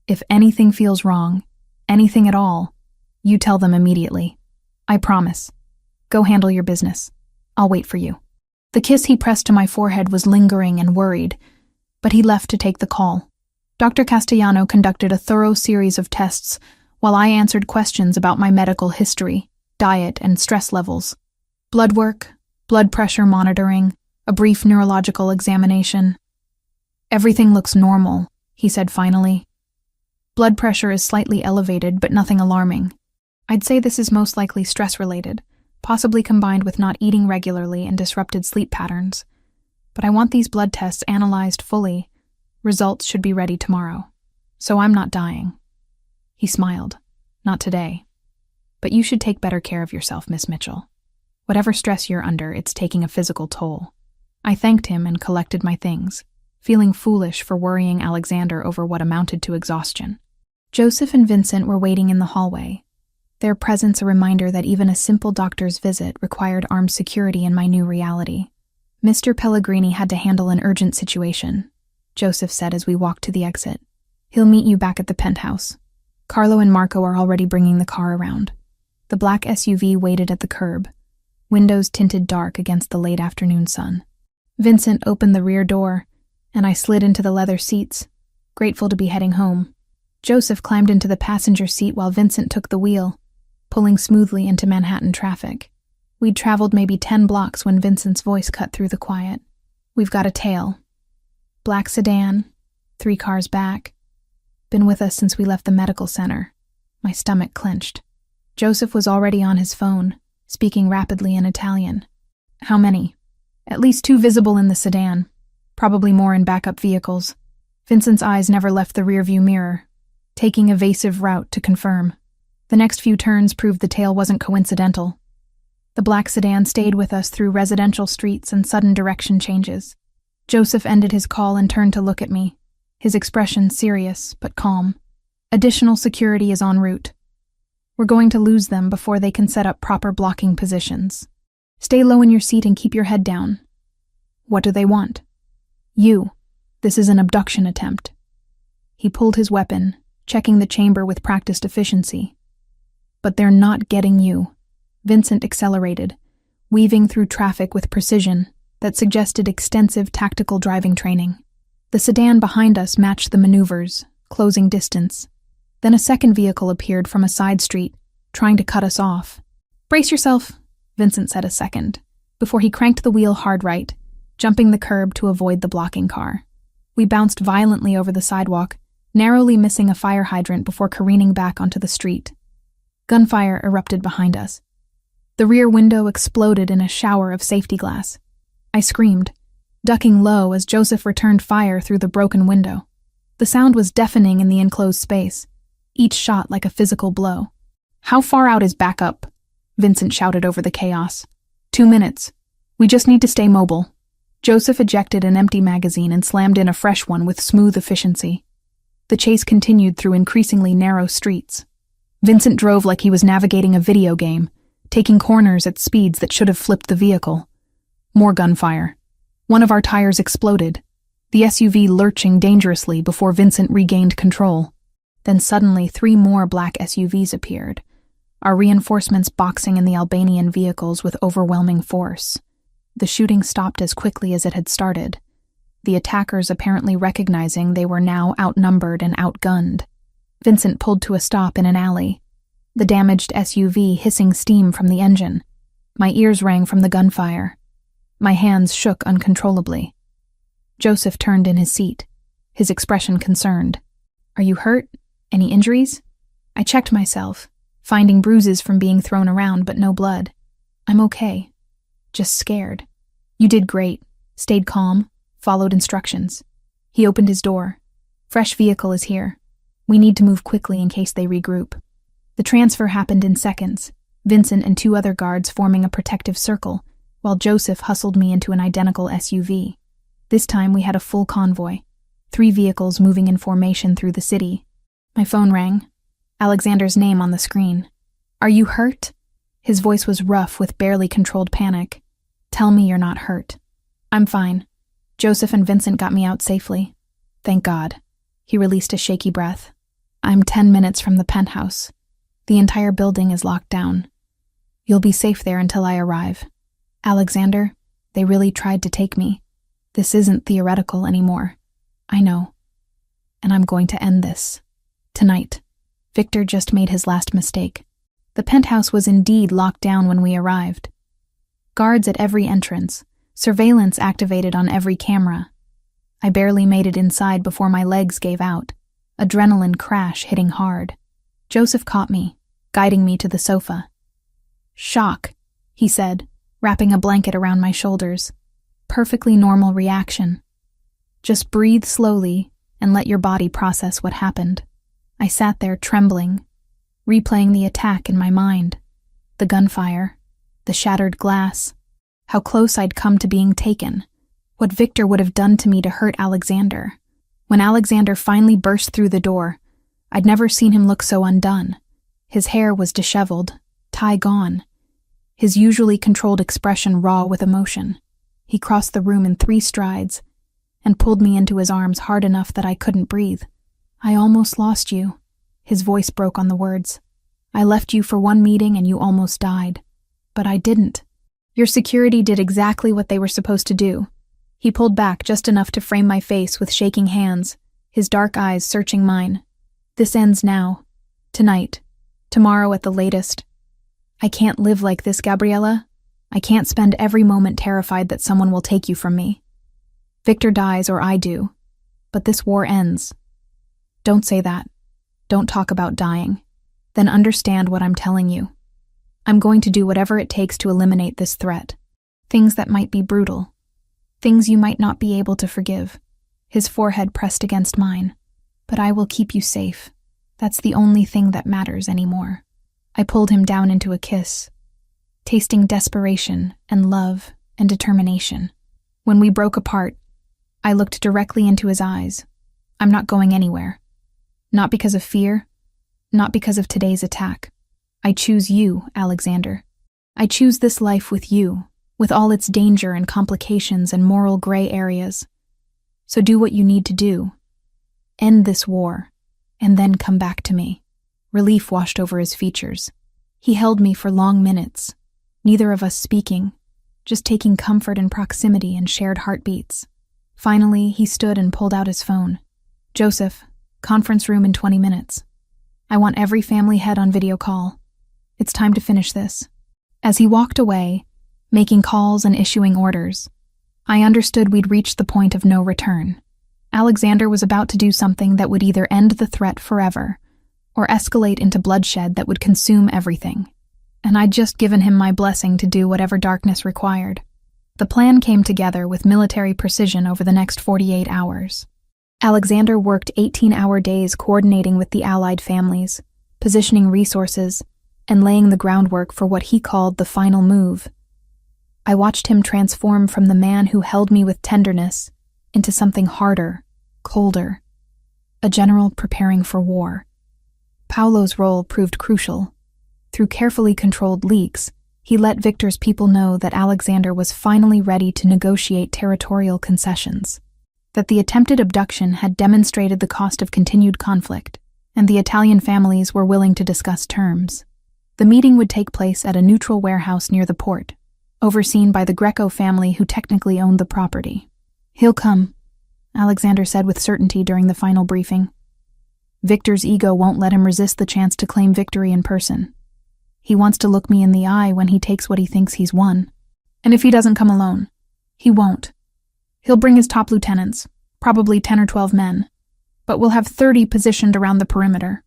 If anything feels wrong, anything at all, you tell them immediately. I promise. Go handle your business. I'll wait for you." The kiss he pressed to my forehead was lingering and worried, but he left to take the call. Dr. Castellano conducted a thorough series of tests while I answered questions about my medical history, diet, and stress levels. Blood work, blood pressure monitoring, a brief neurological examination. "Everything looks normal," he said finally. "Blood pressure is slightly elevated, but nothing alarming. I'd say this is most likely stress-related, possibly combined with not eating regularly and disrupted sleep patterns. But I want these blood tests analyzed fully. Results should be ready tomorrow. So I'm not dying." He smiled. "Not today. But you should take better care of yourself, Miss Mitchell." Whatever stress you're under, it's taking a physical toll. I thanked him and collected my things, feeling foolish for worrying Alexander over what amounted to exhaustion. Joseph and Vincent were waiting in the hallway, their presence a reminder that even a simple doctor's visit required armed security in my new reality. Mr. Pellegrini had to handle an urgent situation, Joseph said as we walked to the exit. He'll meet you back at the penthouse. Carlo and Marco are already bringing the car around. The black SUV waited at the curb, windows tinted dark against the late afternoon sun. Vincent opened the rear door, and I slid into the leather seats, grateful to be heading home. Joseph climbed into the passenger seat while Vincent took the wheel, pulling smoothly into Manhattan traffic. We'd traveled maybe 10 blocks when Vincent's voice cut through the quiet. We've got a tail. Black sedan, 3 cars back. Been with us since we left the medical center. My stomach clenched. Joseph was already on his phone, speaking rapidly in Italian. How many? At least 2 visible in the sedan. Probably more in backup vehicles. Vincent's eyes never left the rearview mirror, taking evasive route to confirm. The next few turns proved the tail wasn't coincidental. The black sedan stayed with us through residential streets and sudden direction changes. Joseph ended his call and turned to look at me, his expression serious but calm. Additional security is en route. We're going to lose them before they can set up proper blocking positions. Stay low in your seat and keep your head down. What do they want? You. This is an abduction attempt. He pulled his weapon, checking the chamber with practiced efficiency. But they're not getting you. Vincent accelerated, weaving through traffic with precision that suggested extensive tactical driving training. The sedan behind us matched the maneuvers, closing distance. Then a second vehicle appeared from a side street, trying to cut us off. Brace yourself, Vincent said a second, before he cranked the wheel hard right, jumping the curb to avoid the blocking car. We bounced violently over the sidewalk, narrowly missing a fire hydrant before careening back onto the street. Gunfire erupted behind us. The rear window exploded in a shower of safety glass. I screamed, ducking low as Joseph returned fire through the broken window. The sound was deafening in the enclosed space, each shot like a physical blow. How far out is backup? Vincent shouted over the chaos. 2 minutes. We just need to stay mobile. Joseph ejected an empty magazine and slammed in a fresh one with smooth efficiency. The chase continued through increasingly narrow streets. Vincent drove like he was navigating a video game, taking corners at speeds that should have flipped the vehicle. More gunfire. One of our tires exploded, the SUV lurching dangerously before Vincent regained control. Then suddenly 3 more black SUVs appeared, our reinforcements boxing in the Albanian vehicles with overwhelming force. The shooting stopped as quickly as it had started, the attackers apparently recognizing they were now outnumbered and outgunned. Vincent pulled to a stop in an alley, the damaged SUV hissing steam from the engine. My ears rang from the gunfire. My hands shook uncontrollably. Joseph turned in his seat, his expression concerned. Are you hurt? Any injuries? I checked myself, finding bruises from being thrown around but no blood. I'm okay. Just scared. You did great. Stayed calm, followed instructions. He opened his door. Fresh vehicle is here. We need to move quickly in case they regroup. The transfer happened in seconds, Vincent and 2 other guards forming a protective circle, while Joseph hustled me into an identical SUV. This time we had a full convoy, 3 vehicles moving in formation through the city. My phone rang. Alexander's name on the screen. Are you hurt? His voice was rough with barely controlled panic. Tell me you're not hurt. I'm fine. Joseph and Vincent got me out safely. Thank God. He released a shaky breath. I'm 10 minutes from the penthouse. The entire building is locked down. You'll be safe there until I arrive. Alexander, they really tried to take me. This isn't theoretical anymore. I know. And I'm going to end this. Tonight. Victor just made his last mistake. The penthouse was indeed locked down when we arrived. Guards at every entrance, surveillance activated on every camera. I barely made it inside before my legs gave out, adrenaline crash hitting hard. Joseph caught me, guiding me to the sofa. Shock, he said, wrapping a blanket around my shoulders. Perfectly normal reaction. Just breathe slowly and let your body process what happened. I sat there trembling, replaying the attack in my mind. The gunfire, the shattered glass, how close I'd come to being taken, what Victor would have done to me to hurt Alexander. When Alexander finally burst through the door, I'd never seen him look so undone. His hair was disheveled, tie gone, his usually controlled expression raw with emotion. He crossed the room in 3 strides and pulled me into his arms hard enough that I couldn't breathe. "I almost lost you." His voice broke on the words. "I left you for one meeting and you almost died. But I didn't. Your security did exactly what they were supposed to do." He pulled back just enough to frame my face with shaking hands, his dark eyes searching mine. "This ends now. Tonight. Tomorrow at the latest. I can't live like this, Gabriella. I can't spend every moment terrified that someone will take you from me. Victor dies or I do. But this war ends." "Don't say that. Don't talk about dying. Then understand what I'm telling you. I'm going to do whatever it takes to eliminate this threat. Things that might be brutal. Things you might not be able to forgive." His forehead pressed against mine. "But I will keep you safe. That's the only thing that matters anymore." I pulled him down into a kiss, tasting desperation and love and determination. When we broke apart, I looked directly into his eyes. "I'm not going anywhere. Not because of fear, not because of today's attack. I choose you, Alexander. I choose this life with you, with all its danger and complications and moral gray areas. So do what you need to do. End this war, and then come back to me." Relief washed over his features. He held me for long minutes, neither of us speaking, just taking comfort in proximity and shared heartbeats. Finally, he stood and pulled out his phone. "Joseph, conference room in 20 minutes. I want every family head on video call. It's time to finish this." As he walked away, making calls and issuing orders, I understood we'd reached the point of no return. Alexander was about to do something that would either end the threat forever or escalate into bloodshed that would consume everything. And I'd just given him my blessing to do whatever darkness required. The plan came together with military precision over the next 48 hours. Alexander worked 18-hour days coordinating with the allied families, positioning resources, and laying the groundwork for what he called the final move. I watched him transform from the man who held me with tenderness into something harder, colder, a general preparing for war. Paolo's role proved crucial. Through carefully controlled leaks, he let Victor's people know that Alexander was finally ready to negotiate territorial concessions, that the attempted abduction had demonstrated the cost of continued conflict, and the Italian families were willing to discuss terms. The meeting would take place at a neutral warehouse near the port, overseen by the Greco family who technically owned the property. "He'll come," Alexander said with certainty during the final briefing. "Victor's ego won't let him resist the chance to claim victory in person. He wants to look me in the eye when he takes what he thinks he's won. And if he doesn't come alone, he won't. He'll bring his top lieutenants, probably 10 or 12 men, but we'll have 30 positioned around the perimeter,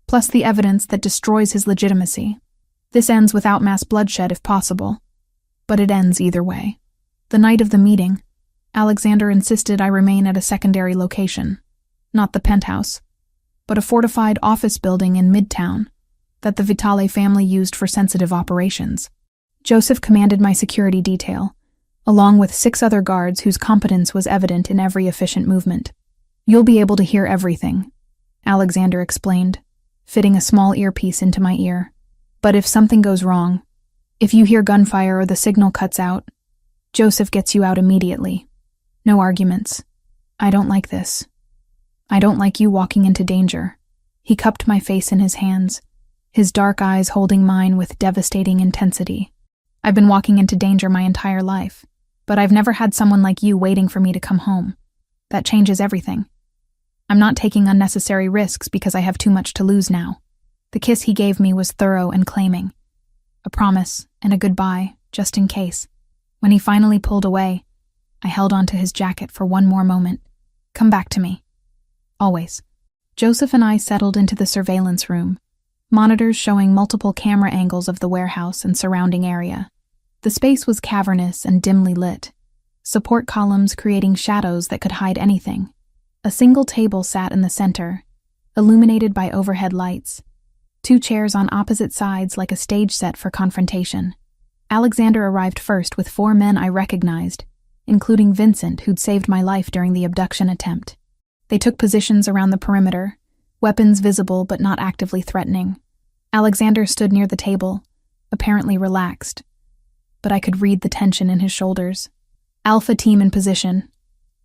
plus the evidence that destroys his legitimacy. This ends without mass bloodshed if possible, but it ends either way." The night of the meeting, Alexander insisted I remain at a secondary location, not the penthouse, but a fortified office building in Midtown that the Vitale family used for sensitive operations. Joseph commanded my security detail, along with 6 other guards whose competence was evident in every efficient movement. "You'll be able to hear everything," Alexander explained, fitting a small earpiece into my ear. "But if something goes wrong, if you hear gunfire or the signal cuts out, Joseph gets you out immediately. No arguments. I don't like this. I don't like you walking into danger." He cupped my face in his hands, his dark eyes holding mine with devastating intensity. "I've been walking into danger my entire life, but I've never had someone like you waiting for me to come home. That changes everything. I'm not taking unnecessary risks because I have too much to lose now." The kiss he gave me was thorough and claiming, a promise and a goodbye, just in case. When he finally pulled away, I held onto his jacket for one more moment. "Come back to me. Always." Joseph and I settled into the surveillance room, monitors showing multiple camera angles of the warehouse and surrounding area. The space was cavernous and dimly lit, support columns creating shadows that could hide anything. A single table sat in the center, illuminated by overhead lights, 2 chairs on opposite sides like a stage set for confrontation. Alexander arrived first with 4 men I recognized, including Vincent, who'd saved my life during the abduction attempt. They took positions around the perimeter, weapons visible but not actively threatening. Alexander stood near the table, apparently relaxed, but I could read the tension in his shoulders. "Alpha team in position,"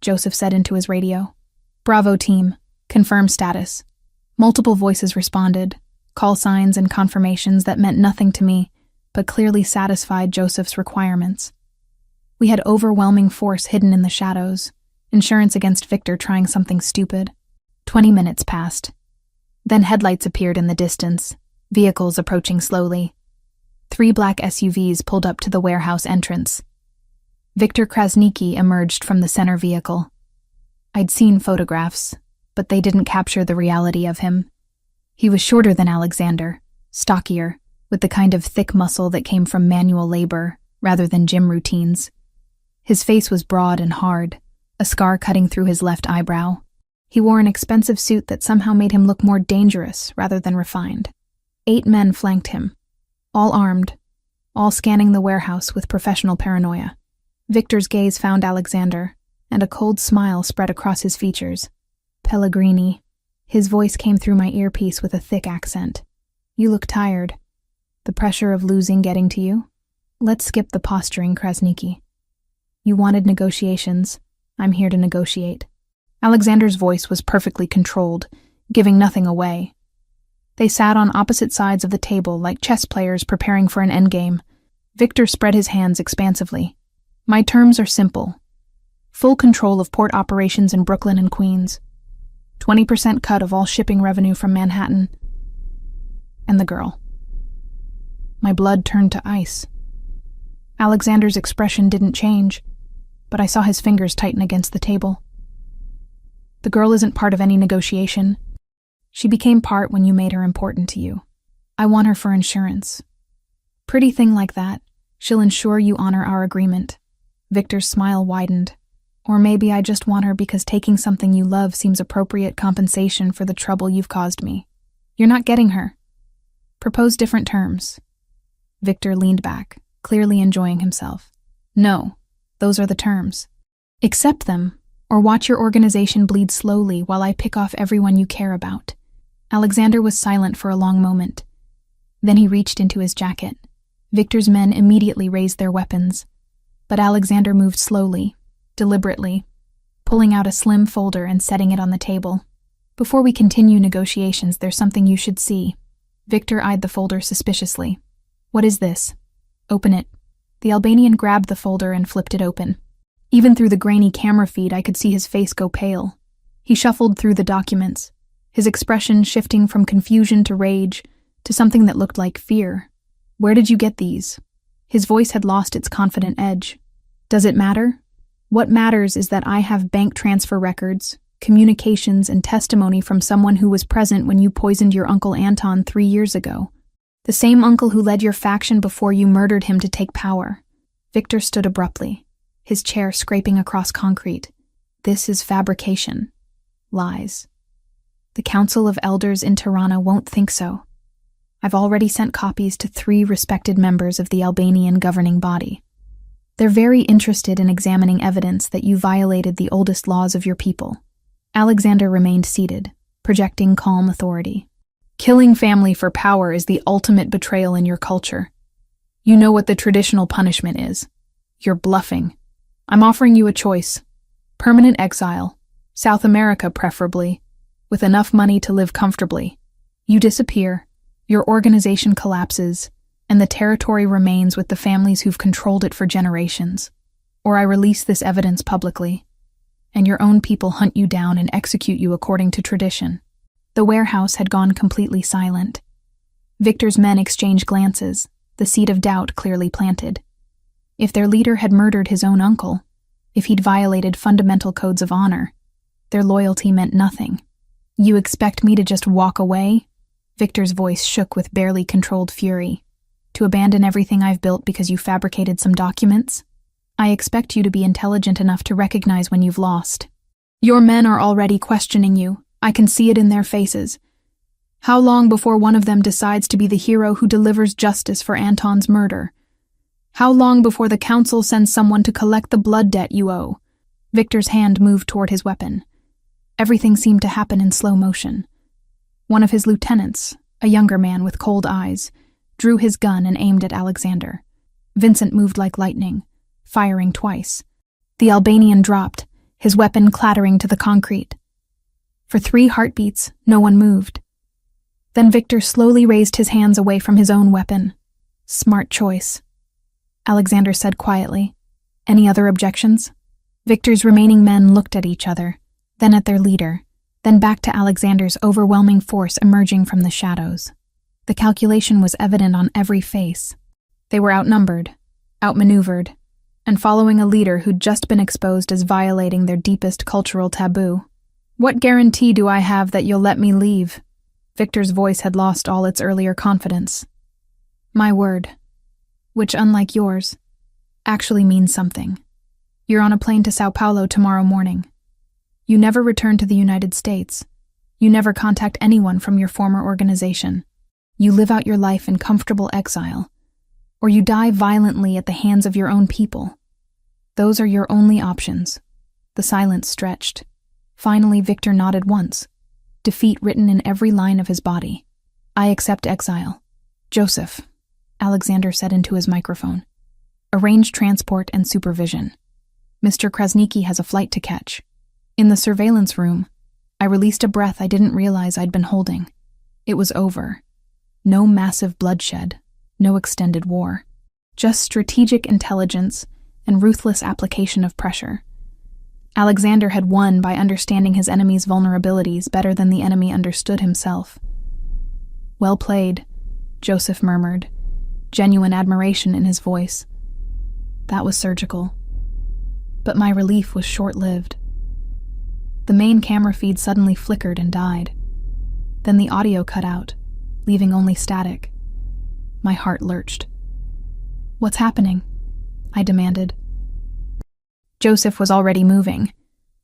Joseph said into his radio. "Bravo team, confirm status." Multiple voices responded, call signs and confirmations that meant nothing to me, but clearly satisfied Joseph's requirements. We had overwhelming force hidden in the shadows, insurance against Victor trying something stupid. 20 minutes passed. Then headlights appeared in the distance, vehicles approaching slowly. 3 black SUVs pulled up to the warehouse entrance. Victor Krasnicki emerged from the center vehicle. I'd seen photographs, but they didn't capture the reality of him. He was shorter than Alexander, stockier, with the kind of thick muscle that came from manual labor rather than gym routines. His face was broad and hard, a scar cutting through his left eyebrow. He wore an expensive suit that somehow made him look more dangerous rather than refined. 8 men flanked him, all armed, all scanning the warehouse with professional paranoia. Victor's gaze found Alexander, and a cold smile spread across his features. "Pellegrini." His voice came through my earpiece with a thick accent. "You look tired. The pressure of losing getting to you? Let's skip the posturing, Krasnicki. You wanted negotiations. I'm here to negotiate." Alexander's voice was perfectly controlled, giving nothing away. They sat on opposite sides of the table like chess players preparing for an endgame. Victor spread his hands expansively. "My terms are simple. Full control of port operations in Brooklyn and Queens. 20% cut of all shipping revenue from Manhattan. And the girl." My blood turned to ice. Alexander's expression didn't change, but I saw his fingers tighten against the table. "The girl isn't part of any negotiation. She became part when you made her important to you. I want her for insurance. Pretty thing like that. She'll ensure you honor our agreement." Victor's smile widened. "Or maybe I just want her because taking something you love seems appropriate compensation for the trouble you've caused me. You're not getting her. Propose different terms." Victor leaned back, clearly enjoying himself. "No, those are the terms. Accept them, or watch your organization bleed slowly while I pick off everyone you care about." Alexander was silent for a long moment. Then he reached into his jacket. Victor's men immediately raised their weapons, but Alexander moved slowly, deliberately, pulling out a slim folder and setting it on the table. "Before we continue negotiations, there's something you should see." Victor eyed the folder suspiciously. "What is this?" "Open it." The Albanian grabbed the folder and flipped it open. Even through the grainy camera feed, I could see his face go pale. He shuffled through the documents, his expression shifting from confusion to rage to something that looked like fear. "Where did you get these?" His voice had lost its confident edge. "Does it matter? What matters is that I have bank transfer records, communications, and testimony from someone who was present when you poisoned your Uncle Anton 3 years ago. The same uncle who led your faction before you murdered him to take power." Victor stood abruptly, his chair scraping across concrete. "This is fabrication. Lies. The Council of Elders in Tirana won't think so. I've already sent copies to 3 respected members of the Albanian governing body. They're very interested in examining evidence that you violated the oldest laws of your people." Alexander remained seated, projecting calm authority. "Killing family for power is the ultimate betrayal in your culture. You know what the traditional punishment is. You're bluffing. I'm offering you a choice. Permanent exile, South America preferably, with enough money to live comfortably. You disappear, your organization collapses, and the territory remains with the families who've controlled it for generations. Or I release this evidence publicly, and your own people hunt you down and execute you according to tradition." The warehouse had gone completely silent. Victor's men exchanged glances, the seed of doubt clearly planted. If their leader had murdered his own uncle, if he'd violated fundamental codes of honor, their loyalty meant nothing. "You expect me to just walk away?" Victor's voice shook with barely controlled fury. "To abandon everything I've built because you fabricated some documents? I expect you to be intelligent enough to recognize when you've lost. Your men are already questioning you. I can see it in their faces. How long before one of them decides to be the hero who delivers justice for Anton's murder? How long before the council sends someone to collect the blood debt you owe? Victor's hand moved toward his weapon. Everything seemed to happen in slow motion. One of his lieutenants, a younger man with cold eyes, drew his gun and aimed at Alexander. Vincent moved like lightning, firing twice. The Albanian dropped, his weapon clattering to the concrete. For 3 heartbeats, no one moved. Then Victor slowly raised his hands away from his own weapon. Smart choice. Alexander said quietly. Any other objections? Victor's remaining men looked at each other, then at their leader, then back to Alexander's overwhelming force emerging from the shadows. The calculation was evident on every face. They were outnumbered, outmaneuvered, and following a leader who'd just been exposed as violating their deepest cultural taboo. What guarantee do I have that you'll let me leave? Victor's voice had lost all its earlier confidence. My word, which, unlike yours, actually means something. You're on a plane to Sao Paulo tomorrow morning. You never return to the United States. You never contact anyone from your former organization. You live out your life in comfortable exile, or you die violently at the hands of your own people. Those are your only options. The silence stretched. Finally, Victor nodded once, defeat written in every line of his body. I accept exile. Joseph, Alexander said into his microphone. Arrange transport and supervision. Mr. Krasniki has a flight to catch. In the surveillance room, I released a breath I didn't realize I'd been holding. It was over. No massive bloodshed, no extended war. Just strategic intelligence and ruthless application of pressure. Alexander had won by understanding his enemy's vulnerabilities better than the enemy understood himself. Well played, Joseph murmured, genuine admiration in his voice. That was surgical. But my relief was short-lived. The main camera feed suddenly flickered and died. Then the audio cut out, leaving only static. My heart lurched. What's happening? I demanded. Joseph was already moving,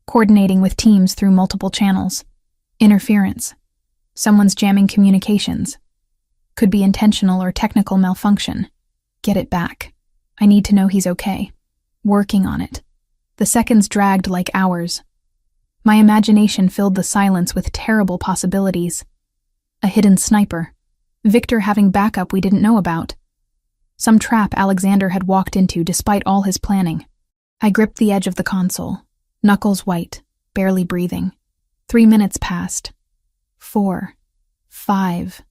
coordinating with teams through multiple channels. Interference. Someone's jamming communications. Could be intentional or technical malfunction. Get it back. I need to know he's okay. Working on it. The seconds dragged like hours. My imagination filled the silence with terrible possibilities. A hidden sniper. Victor having backup we didn't know about. Some trap Alexander had walked into despite all his planning. I gripped the edge of the console, knuckles white, barely breathing. 3 minutes passed. 4. 5.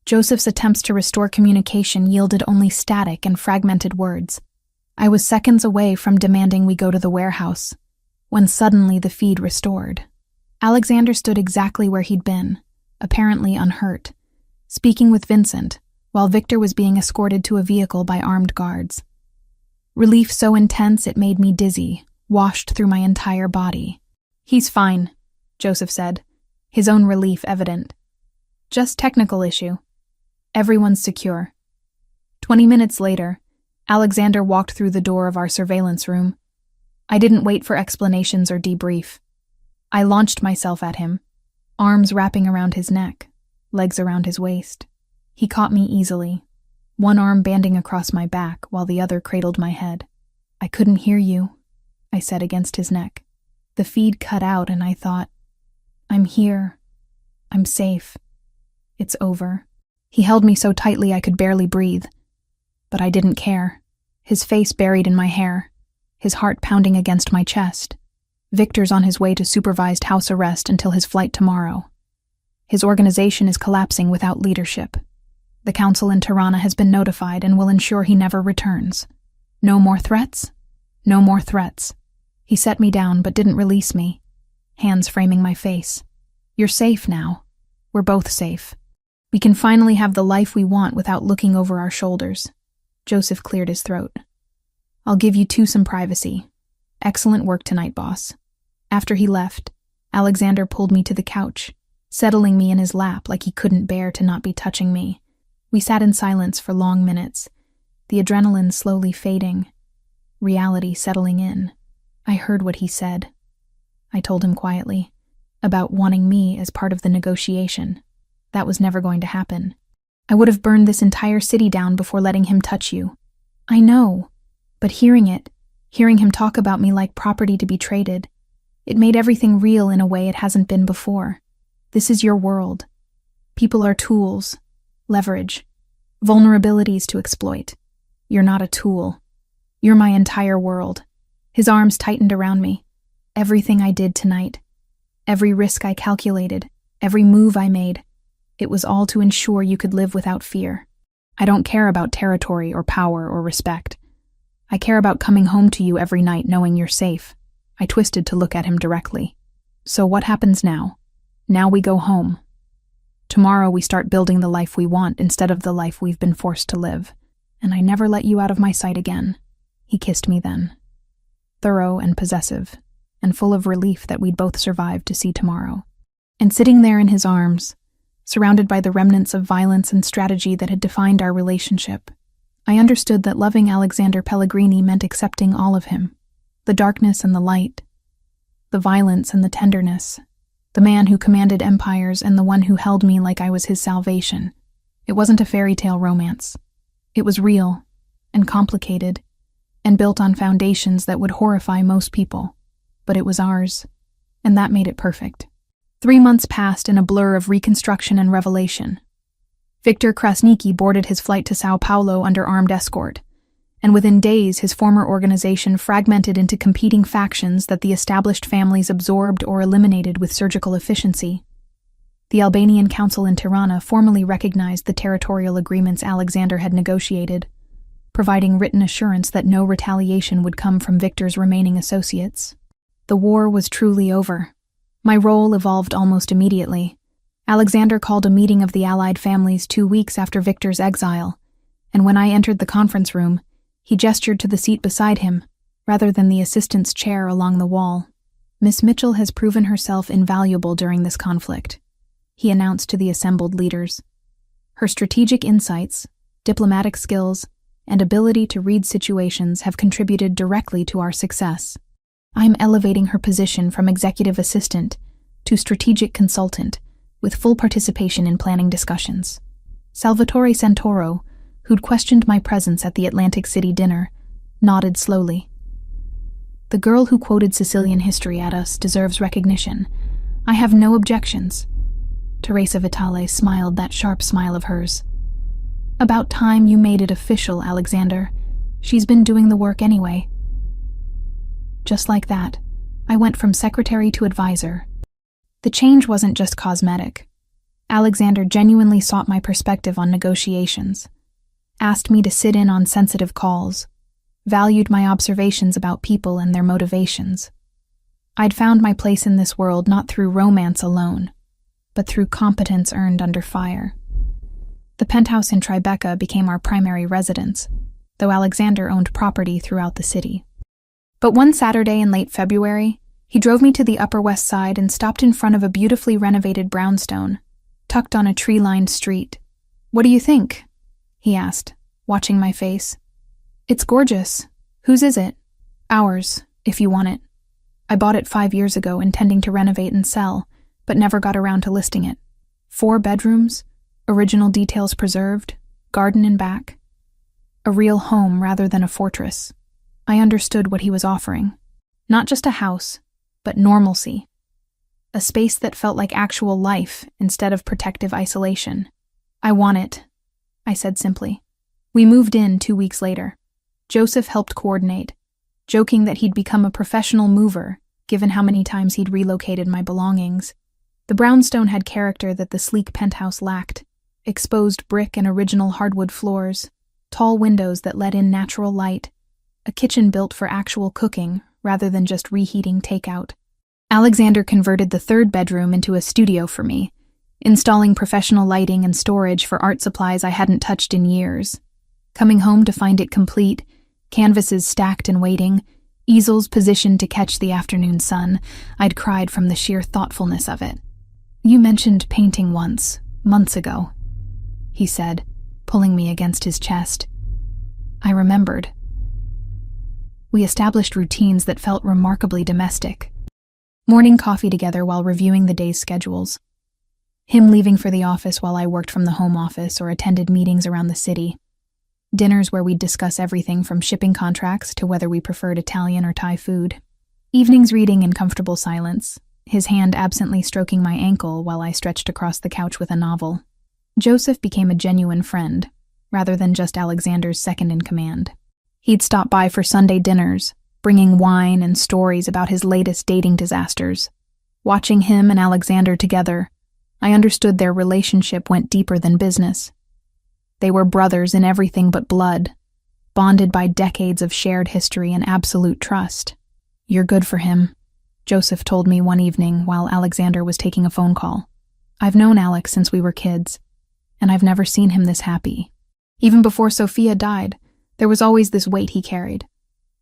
Joseph's attempts to restore communication yielded only static and fragmented words. I was seconds away from demanding we go to the warehouse, when suddenly the feed restored. Alexander stood exactly where he'd been, apparently unhurt, speaking with Vincent, while Victor was being escorted to a vehicle by armed guards. Relief so intense it made me dizzy, washed through my entire body. He's fine, Joseph said, his own relief evident. Just technical issue. Everyone's secure. 20 minutes later, Alexander walked through the door of our surveillance room. I didn't wait for explanations or debrief. I launched myself at him, arms wrapping around his neck, legs around his waist. He caught me easily, one arm banding across my back while the other cradled my head. I couldn't hear you, I said against his neck. The feed cut out and I thought, I'm here. I'm safe. It's over. He held me so tightly I could barely breathe. But I didn't care. His face buried in my hair, his heart pounding against my chest. Victor's on his way to supervised house arrest until his flight tomorrow. His organization is collapsing without leadership. The council in Tirana has been notified and will ensure he never returns. No more threats? No more threats. He set me down but didn't release me, hands framing my face. You're safe now. We're both safe. We can finally have the life we want without looking over our shoulders. Joseph cleared his throat. I'll give you two some privacy. Excellent work tonight, boss. After he left, Alexander pulled me to the couch, settling me in his lap like he couldn't bear to not be touching me. We sat in silence for long minutes, the adrenaline slowly fading, reality settling in. I heard what he said. I told him quietly, about wanting me as part of the negotiation. That was never going to happen. I would have burned this entire city down before letting him touch you. I know, But hearing him talk about me like property to be traded, it made everything real in a way it hasn't been before. This is your world. People are tools, leverage, vulnerabilities to exploit. You're not a tool. You're my entire world. His arms tightened around me. Everything I did tonight, every risk I calculated, every move I made, it was all to ensure you could live without fear. I don't care about territory or power or respect. I care about coming home to you every night knowing you're safe. I twisted to look at him directly. So what happens now? Now we go home. Tomorrow we start building the life we want instead of the life we've been forced to live. And I never let you out of my sight again. He kissed me then. Thorough and possessive, and full of relief that we'd both survive to see tomorrow. And sitting there in his arms, surrounded by the remnants of violence and strategy that had defined our relationship, I understood that loving Alexander Pellegrini meant accepting all of him, the darkness and the light, the violence and the tenderness, the man who commanded empires and the one who held me like I was his salvation. It wasn't a fairy tale romance. It was real and complicated and built on foundations that would horrify most people, but it was ours, and that made it perfect. 3 months passed in a blur of reconstruction and revelation. Victor Krasniki boarded his flight to Sao Paulo under armed escort, and within days his former organization fragmented into competing factions that the established families absorbed or eliminated with surgical efficiency. The Albanian Council in Tirana formally recognized the territorial agreements Alexander had negotiated, providing written assurance that no retaliation would come from Victor's remaining associates. The war was truly over. My role evolved almost immediately. Alexander called a meeting of the allied families 2 weeks after Victor's exile, and when I entered the conference room, he gestured to the seat beside him, rather than the assistant's chair along the wall. Miss Mitchell has proven herself invaluable during this conflict, he announced to the assembled leaders. Her strategic insights, diplomatic skills, and ability to read situations have contributed directly to our success. I'm elevating her position from executive assistant to strategic consultant, with full participation in planning discussions. Salvatore Santoro, who'd questioned my presence at the Atlantic City dinner, nodded slowly. The girl who quoted Sicilian history at us deserves recognition. I have no objections. Teresa Vitale smiled that sharp smile of hers. About time you made it official, Alexander. She's been doing the work anyway. Just like that, I went from secretary to advisor. The change wasn't just cosmetic. Alexander genuinely sought my perspective on negotiations, asked me to sit in on sensitive calls, valued my observations about people and their motivations. I'd found my place in this world not through romance alone, but through competence earned under fire. The penthouse in Tribeca became our primary residence, though Alexander owned property throughout the city. But one Saturday in late February, he drove me to the Upper West Side and stopped in front of a beautifully renovated brownstone, tucked on a tree-lined street. "What do you think?" he asked, watching my face. "It's gorgeous. Whose is it?" "Ours, if you want it. I bought it 5 years ago, intending to renovate and sell, but never got around to listing it. 4 bedrooms, original details preserved, garden in back. A real home rather than a fortress." I understood what he was offering. Not just a house, but normalcy. A space that felt like actual life instead of protective isolation. "I want it," I said simply. We moved in 2 weeks later. Joseph helped coordinate, joking that he'd become a professional mover, given how many times he'd relocated my belongings. The brownstone had character that the sleek penthouse lacked: exposed brick and original hardwood floors, tall windows that let in natural light, a kitchen built for actual cooking rather than just reheating takeout. Alexander converted the 3rd bedroom into a studio for me, installing professional lighting and storage for art supplies I hadn't touched in years. Coming home to find it complete, canvases stacked and waiting, easels positioned to catch the afternoon sun, I'd cried from the sheer thoughtfulness of it. "You mentioned painting once, months ago," he said, pulling me against his chest. I remembered. We established routines that felt remarkably domestic. Morning coffee together while reviewing the day's schedules. Him leaving for the office while I worked from the home office or attended meetings around the city. Dinners where we'd discuss everything from shipping contracts to whether we preferred Italian or Thai food. Evenings reading in comfortable silence, his hand absently stroking my ankle while I stretched across the couch with a novel. Joseph became a genuine friend, rather than just Alexander's second-in-command. He'd stop by for Sunday dinners, bringing wine and stories about his latest dating disasters. Watching him and Alexander together, I understood their relationship went deeper than business. They were brothers in everything but blood, bonded by decades of shared history and absolute trust. "You're good for him," Joseph told me one evening while Alexander was taking a phone call. "I've known Alex since we were kids, and I've never seen him this happy. Even before Sophia died, there was always this weight he carried.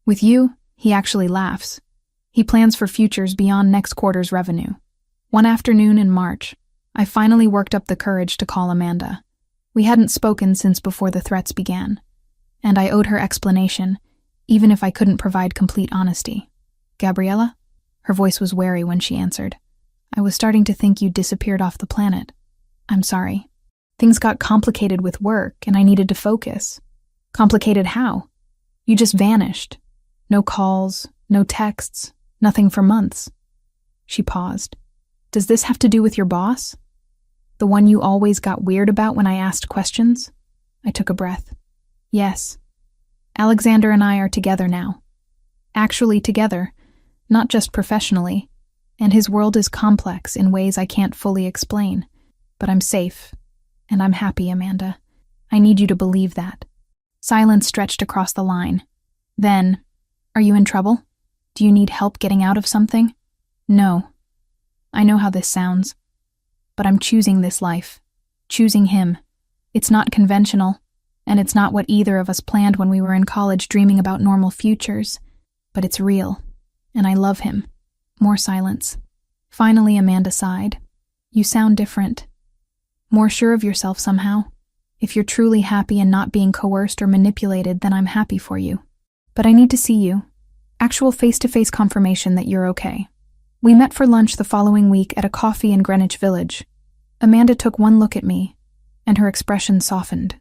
With you, he actually laughs. He plans for futures beyond next quarter's revenue." One afternoon in March, I finally worked up the courage to call Amanda. We hadn't spoken since before the threats began, and I owed her explanation, even if I couldn't provide complete honesty. "Gabriella?" Her voice was wary when she answered. "I was starting to think you disappeared off the planet. I'm sorry. Things got complicated with work, and I needed to focus." "Complicated how?" "You just vanished. No calls, no texts, nothing for months." She paused. "Does this have to do with your boss? The one you always got weird about when I asked questions?" I took a breath. "Yes. Alexander and I are together now. Actually together, not just professionally, and his world is complex in ways I can't fully explain. But I'm safe, and I'm happy, Amanda. I need you to believe that." Silence stretched across the line. Then, "Are you in trouble? Do you need help getting out of something?" "No. I know how this sounds. But I'm choosing this life. Choosing him. It's not conventional, and it's not what either of us planned when we were in college dreaming about normal futures. But it's real, and I love him." More silence. Finally, Amanda sighed. "You sound different. More sure of yourself somehow. If you're truly happy and not being coerced or manipulated, then I'm happy for you. But I need to see you. Actual face-to-face confirmation that you're okay." We met for lunch the following week at a coffee in Greenwich Village. Amanda took one look at me, and her expression softened.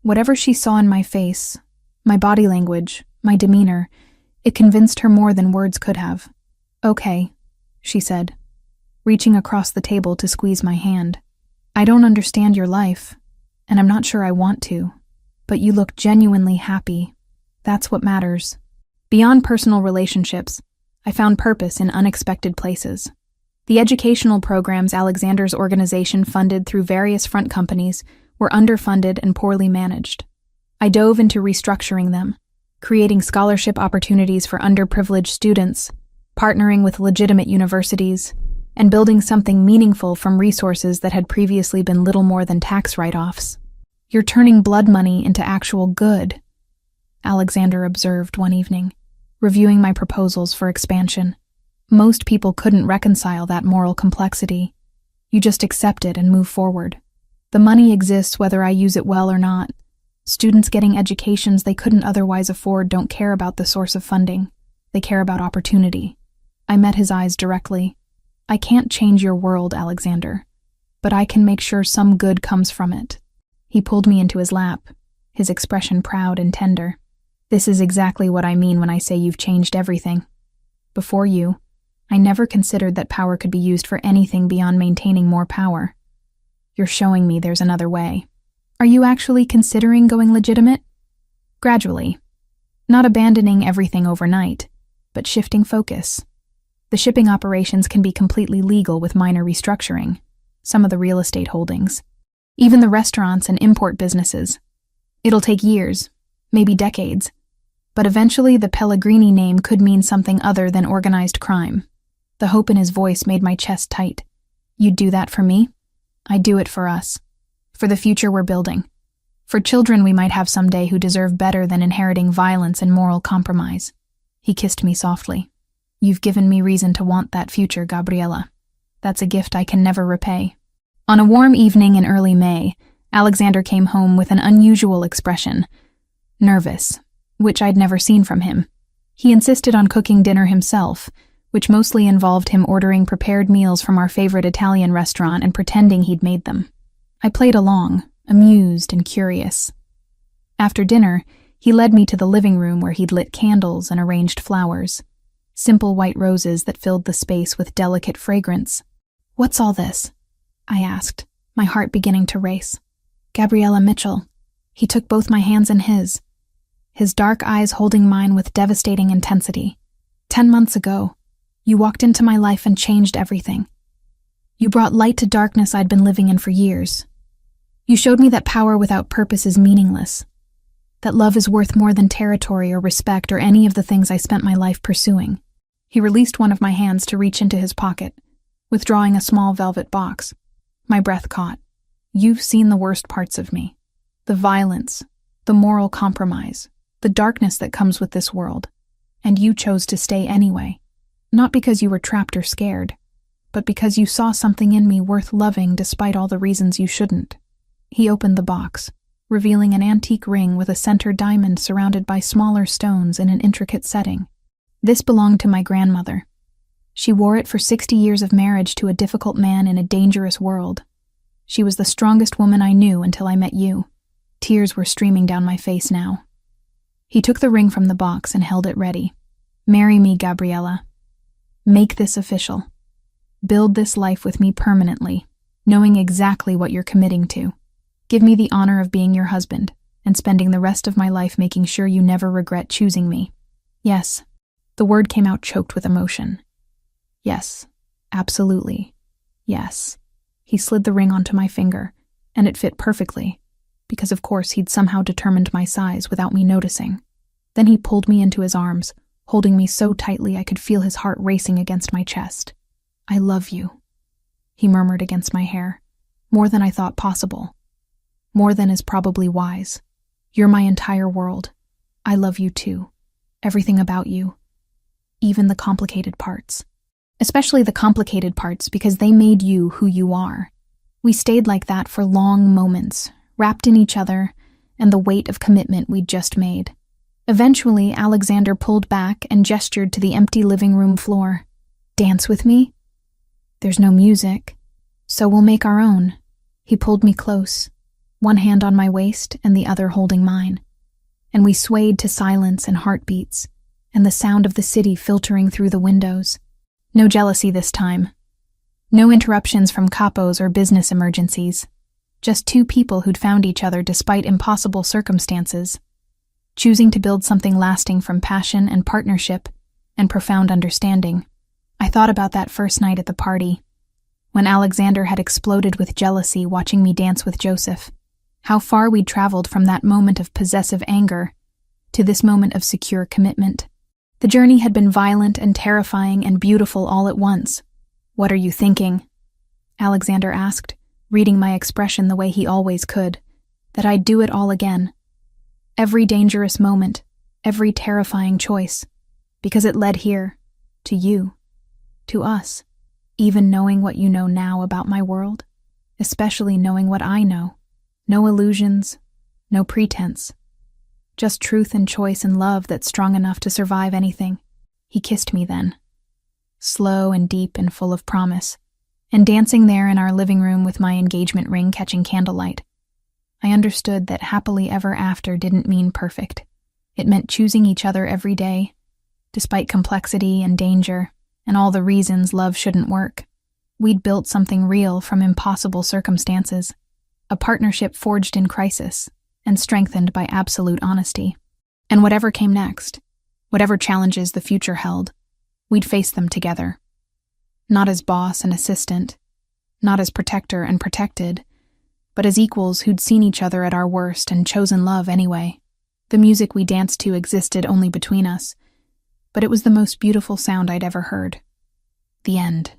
Whatever she saw in my face, my body language, my demeanor, it convinced her more than words could have. "Okay," she said, reaching across the table to squeeze my hand. "I don't understand your life, and I'm not sure I want to, but you look genuinely happy. That's what matters." Beyond personal relationships, I found purpose in unexpected places. The educational programs Alexander's organization funded through various front companies were underfunded and poorly managed. I dove into restructuring them, creating scholarship opportunities for underprivileged students, partnering with legitimate universities, and building something meaningful from resources that had previously been little more than tax write-offs. "You're turning blood money into actual good," Alexander observed one evening, reviewing my proposals for expansion. "Most people couldn't reconcile that moral complexity. You just accept it and move forward. The money exists whether I use it well or not. Students getting educations they couldn't otherwise afford don't care about the source of funding. They care about opportunity." I met his eyes directly. "I can't change your world, Alexander, but I can make sure some good comes from it." He pulled me into his lap, his expression proud and tender. "This is exactly what I mean when I say you've changed everything. Before you, I never considered that power could be used for anything beyond maintaining more power. You're showing me there's another way. Are you actually considering going legitimate?" "Gradually. Not abandoning everything overnight, but shifting focus. The shipping operations can be completely legal with minor restructuring, some of the real estate holdings, even the restaurants and import businesses. It'll take years, maybe decades, but eventually the Pellegrini name could mean something other than organized crime." The hope in his voice made my chest tight. "You'd do that for me?" "I'd do it for us. For the future we're building. For children we might have someday who deserve better than inheriting violence and moral compromise." He kissed me softly. "You've given me reason to want that future, Gabriella. That's a gift I can never repay." On a warm evening in early May, Alexander came home with an unusual expression. Nervous, which I'd never seen from him. He insisted on cooking dinner himself, which mostly involved him ordering prepared meals from our favorite Italian restaurant and pretending he'd made them. I played along, amused and curious. After dinner, he led me to the living room where he'd lit candles and arranged flowers. Simple white roses that filled the space with delicate fragrance. "What's all this?" I asked, my heart beginning to race. "Gabriella Mitchell." He took both my hands in his dark eyes holding mine with devastating intensity. 10 months ago, you walked into my life and changed everything. You brought light to darkness I'd been living in for years. You showed me that power without purpose is meaningless, that love is worth more than territory or respect or any of the things I spent my life pursuing. He released one of my hands to reach into his pocket, withdrawing a small velvet box. My breath caught. "You've seen the worst parts of me. The violence, the moral compromise, the darkness that comes with this world. And you chose to stay anyway. Not because you were trapped or scared, but because you saw something in me worth loving despite all the reasons you shouldn't." He opened the box, revealing an antique ring with a center diamond surrounded by smaller stones in an intricate setting. This belonged to my grandmother. She wore it for 60 years of marriage to a difficult man in a dangerous world. She was the strongest woman I knew until I met you. Tears were streaming down my face now. He took the ring from the box and held it ready. "Marry me, Gabriella. Make this official. Build this life with me permanently, knowing exactly what you're committing to. Give me the honor of being your husband and spending the rest of my life making sure you never regret choosing me." Yes. The word came out choked with emotion. Yes, absolutely. Yes. He slid the ring onto my finger, and it fit perfectly, because of course he'd somehow determined my size without me noticing. Then he pulled me into his arms, holding me so tightly I could feel his heart racing against my chest. "I love you," he murmured against my hair. "More than I thought possible. More than is probably wise. You're my entire world. I love you too. Everything about you. Even the complicated parts. Especially the complicated parts because they made you who you are." We stayed like that for long moments, wrapped in each other and the weight of commitment we'd just made. Eventually, Alexander pulled back and gestured to the empty living room floor. "Dance with me? There's no music, so we'll make our own." He pulled me close, one hand on my waist and the other holding mine. And we swayed to silence and heartbeats, and the sound of the city filtering through the windows. No jealousy this time. No interruptions from capos or business emergencies. Just two people who'd found each other despite impossible circumstances, choosing to build something lasting from passion and partnership and profound understanding. I thought about that first night at the party, when Alexander had exploded with jealousy watching me dance with Joseph. How far we'd traveled from that moment of possessive anger to this moment of secure commitment. The journey had been violent and terrifying and beautiful all at once. "What are you thinking?" Alexander asked, reading my expression the way he always could, that I'd do it all again. Every dangerous moment, every terrifying choice, because it led here, to you, to us, even knowing what you know now about my world, especially knowing what I know. No illusions, no pretense. Just truth and choice and love that's strong enough to survive anything. He kissed me then, slow and deep and full of promise, and dancing there in our living room with my engagement ring catching candlelight. I understood that happily ever after didn't mean perfect. It meant choosing each other every day, despite complexity and danger and all the reasons love shouldn't work. We'd built something real from impossible circumstances, a partnership forged in crisis and strengthened by absolute honesty. And whatever came next, whatever challenges the future held, we'd face them together. Not as boss and assistant, not as protector and protected, but as equals who'd seen each other at our worst and chosen love anyway. The music we danced to existed only between us, but it was the most beautiful sound I'd ever heard. The end.